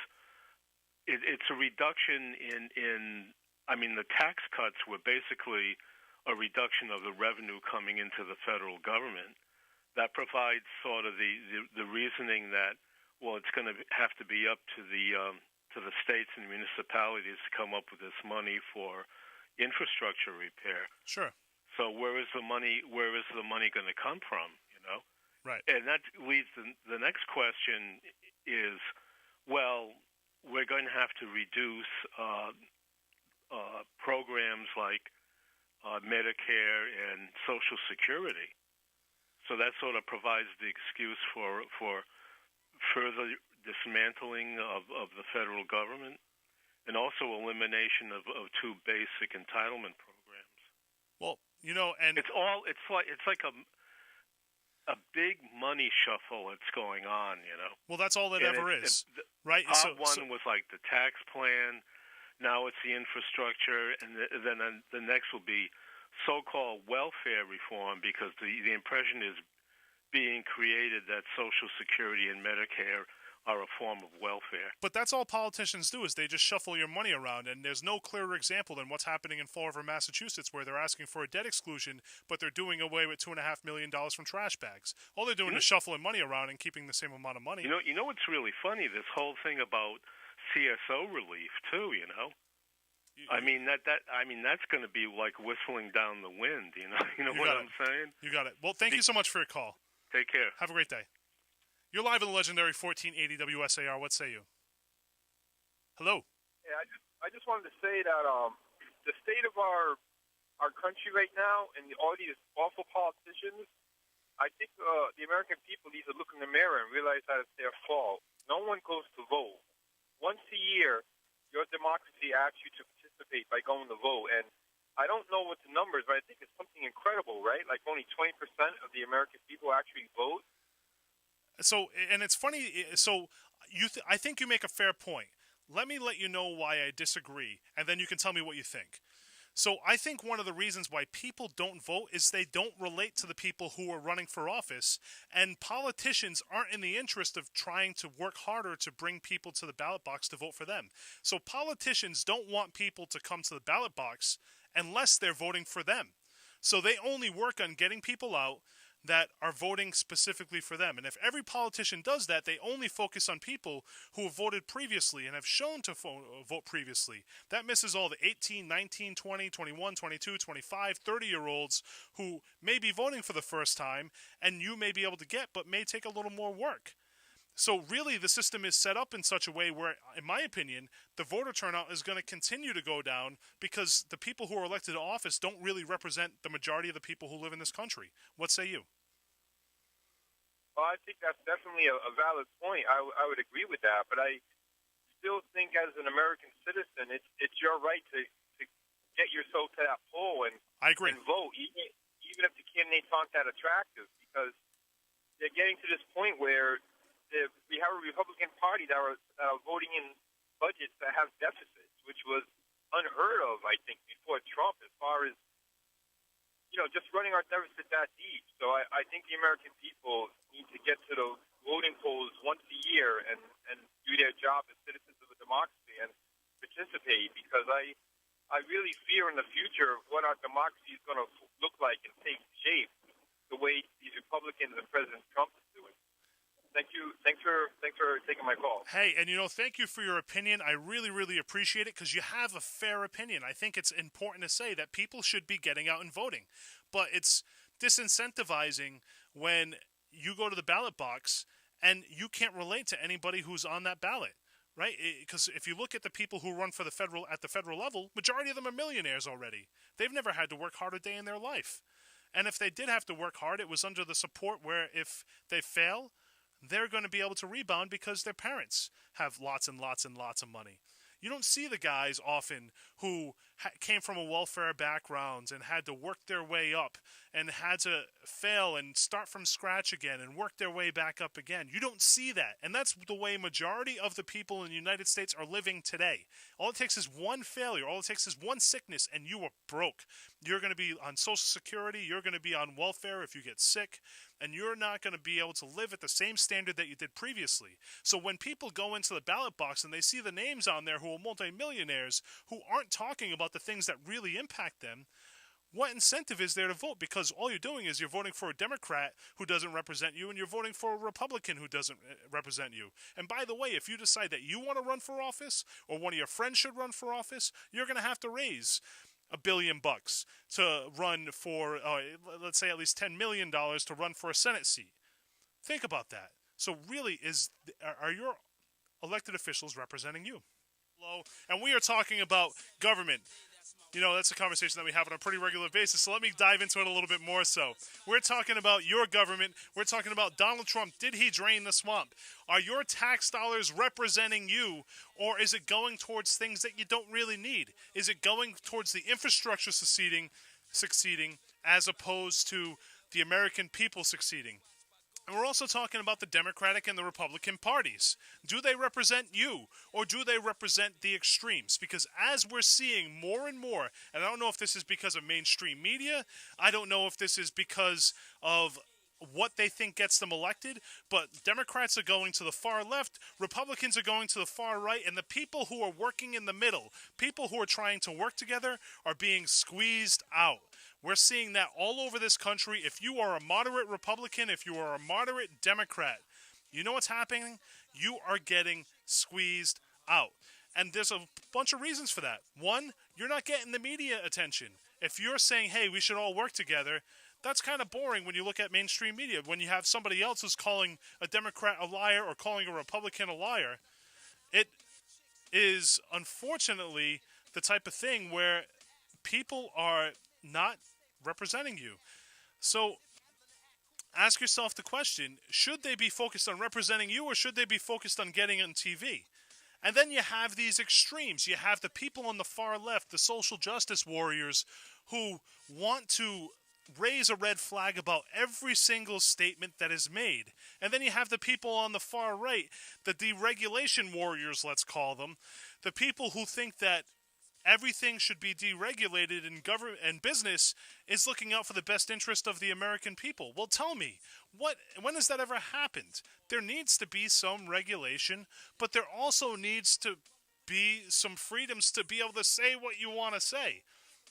it's a reduction in the tax cuts were basically a reduction of the revenue coming into the federal government. That provides sort of the reasoning that, well, it's going to have to be up to the states and municipalities to come up with this money for infrastructure repair. Sure. So where is the money going to come from? Right. And that leads the next question is, well, we're going to have to reduce programs like Medicare and Social Security. So that sort of provides the excuse for further dismantling of the federal government and also elimination of two basic entitlement programs. Well, and it's like a big money shuffle that's going on, Well, that's all it ever is, right? Part one was like the tax plan. Now it's the infrastructure, and then the next will be so-called welfare reform, because the impression is being created that Social Security and Medicare are a form of welfare. But that's all politicians do, is they just shuffle your money around, and there's no clearer example than what's happening in Fall River, Massachusetts, where they're asking for a debt exclusion, but they're doing away with $2.5 million from trash bags. All they're doing is shuffling money around and keeping the same amount of money. You know what's really funny? This whole thing about CSO relief too. That's going to be like whistling down the wind. You know what I'm saying? You got it. Well, thank you so much for your call. Take care. Have a great day. You're live on the legendary 1480 WSAR. What say you? Hello. Yeah, I just wanted to say that the state of our country right now and all these awful politicians, I think the American people need to look in the mirror and realize that it's their fault. No one goes to vote. Once a year, your democracy asks you to participate by going to vote. And I don't know what the numbers, but I think it's something incredible, right? Like only 20% of the American people actually vote. So, and it's funny. So, I think you make a fair point. Let me let you know why I disagree, and then you can tell me what you think. So I think one of the reasons why people don't vote is they don't relate to the people who are running for office, and politicians aren't in the interest of trying to work harder to bring people to the ballot box to vote for them. So politicians don't want people to come to the ballot box unless they're voting for them. So they only work on getting people out that are voting specifically for them. And if every politician does that, they only focus on people who have voted previously and have shown to vote previously. That misses all the 18, 19, 20, 21, 22, 25, 30-year-olds who may be voting for the first time and you may be able to get, but may take a little more work. So really, the system is set up in such a way where, in my opinion, the voter turnout is going to continue to go down because the people who are elected to office don't really represent the majority of the people who live in this country. What say you? Well, I think that's definitely a valid point. I would agree with that, but I still think as an American citizen, it's your right to get yourself to that poll and I agree. And vote, even if the candidates aren't that attractive, because they're getting to this point where we have a Republican Party that are voting in budgets that have deficits, which was unheard of, I think, before Trump, as far as, just running our deficit that deep. So I think the American people need to get to the voting polls once a year and do their job as citizens of a democracy and participate, because I really fear in the future what our democracy is going to look like and take shape the way these Republicans and President Trump is doing. Thank you. Thanks for taking my call. Hey, and thank you for your opinion. I really, really appreciate it because you have a fair opinion. I think it's important to say that people should be getting out and voting, but it's disincentivizing when you go to the ballot box and you can't relate to anybody who's on that ballot, right? Because if you look at the people who run for the federal level, majority of them are millionaires already. They've never had to work hard a day in their life, and if they did have to work hard, it was under the support where if they fail, they're going to be able to rebound because their parents have lots and lots and lots of money. You don't see the guys often who came from a welfare background and had to work their way up and had to fail and start from scratch again and work their way back up again. You don't see that. And that's the way majority of the people in the United States are living today. All it takes is one failure. All it takes is one sickness and you are broke. You're going to be on Social Security. You're going to be on welfare if you get sick. And you're not going to be able to live at the same standard that you did previously. So when people go into the ballot box and they see the names on there who are multimillionaires who aren't talking about the things that really impact them, what incentive is there to vote? Because all you're doing is you're voting for a Democrat who doesn't represent you and you're voting for a Republican who doesn't represent you. And by the way, if you decide that you want to run for office or one of your friends should run for office, you're going to have to raise $1 billion to run for, let's say at least $10 million to run for a Senate seat. Think about that. So really, are your elected officials representing you? And we are talking about government. That's a conversation that we have on a pretty regular basis. So let me dive into it a little bit more so. We're talking about your government. We're talking about Donald Trump. Did he drain the swamp? Are your tax dollars representing you, or is it going towards things that you don't really need? Is it going towards the infrastructure succeeding as opposed to the American people succeeding? And we're also talking about the Democratic and the Republican parties. Do they represent you, or do they represent the extremes? Because as we're seeing more and more, and I don't know if this is because of mainstream media, I don't know if this is because of what they think gets them elected, but Democrats are going to the far left, Republicans are going to the far right, and the people who are working in the middle, people who are trying to work together, are being squeezed out. We're seeing that all over this country. If you are a moderate Republican, if you are a moderate Democrat, you know what's happening? You are getting squeezed out. And there's a bunch of reasons for that. One, you're not getting the media attention. If you're saying, hey, we should all work together, that's kind of boring when you look at mainstream media. When you have somebody else who's calling a Democrat a liar or calling a Republican a liar, it is unfortunately the type of thing where people are not representing you. So ask yourself the question, should they be focused on representing you, or should they be focused on getting on TV? And then you have these extremes. You have the people on the far left, the social justice warriors, who want to raise a red flag about every single statement that is made. And then you have the people on the far right, the deregulation warriors, let's call them, the people who think that everything should be deregulated and government and business is looking out for the best interest of the American people. Well, tell me, when has that ever happened? There needs to be some regulation, but there also needs to be some freedoms to be able to say what you want to say.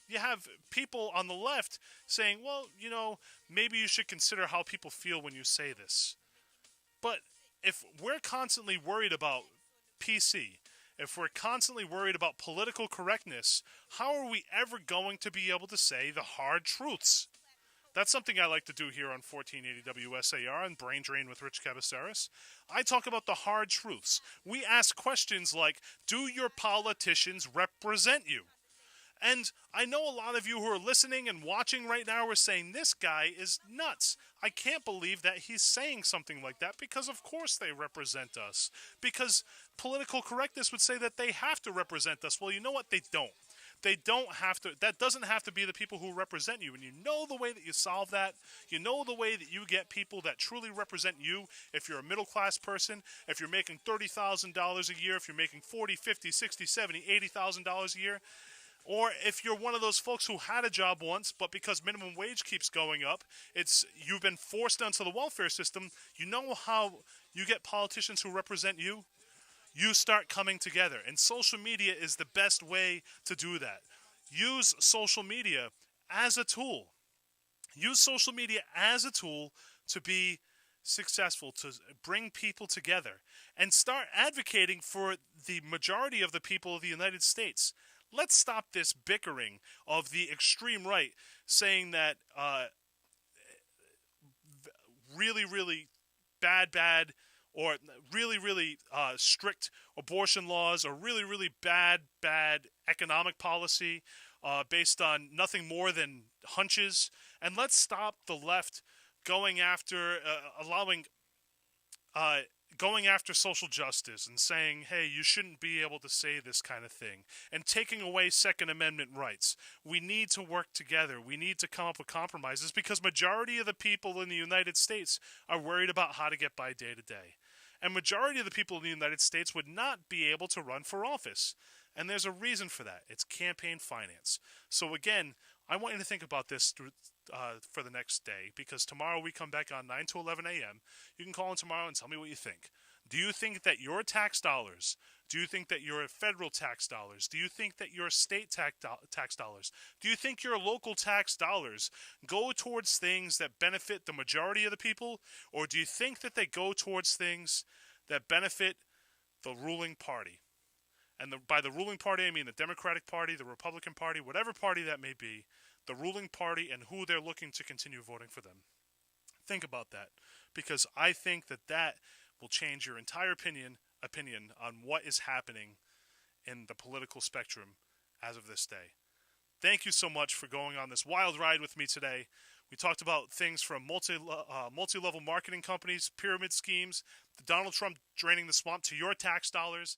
You have people on the left saying, well, maybe you should consider how people feel when you say this. But if we're constantly worried about PC, if we're constantly worried about political correctness, how are we ever going to be able to say the hard truths? That's something I like to do here on 1480 WSAR and Brain Drain with Rich Cabaceres. I talk about the hard truths. We ask questions like, do your politicians represent you? And I know a lot of you who are listening and watching right now are saying, this guy is nuts. I can't believe that he's saying something like that, because of course they represent us. Because political correctness would say that they have to represent us. Well, you know what? They don't. They don't have to. That doesn't have to be the people who represent you. And you know the way that you solve that. You know the way that you get people that truly represent you. If you're a middle-class person, if you're making $30,000 a year, if you're making $40,000, $50,000, $60,000, $70,000, $80,000 a year, or if you're one of those folks who had a job once, but because minimum wage keeps going up, you've been forced onto the welfare system. You know how you get politicians who represent you? You start coming together. And social media is the best way to do that. Use social media as a tool. Use social media as a tool to be successful, to bring people together, and start advocating for the majority of the people of the United States. Let's stop this bickering of the extreme right saying that really, really bad, or really, really strict abortion laws, or really, really bad economic policy based on nothing more than hunches. And let's stop the left going after going after social justice and saying, hey, you shouldn't be able to say this kind of thing, and taking away Second Amendment rights. We need to work together. We need to come up with compromises, because majority of the people in the United States are worried about how to get by day to day. And majority of the people in the United States would not be able to run for office. And there's a reason for that. It's campaign finance. So again, I want you to think about this for the next day, because tomorrow we come back on 9 to 11 a.m. You can call in tomorrow and tell me what you think. Do you think that your tax dollars, do you think that your federal tax dollars, do you think that your state tax dollars, do you think your local tax dollars go towards things that benefit the majority of the people, or do you think that they go towards things that benefit the ruling party? And by the ruling party, I mean the Democratic Party, the Republican Party, whatever party that may be, the ruling party and who they're looking to continue voting for them. Think about that, because I think that will change your entire opinion on what is happening in the political spectrum as of this day. Thank you so much for going on this wild ride with me today. We talked about things from multi-level marketing companies, pyramid schemes, Donald Trump draining the swamp, to your tax dollars.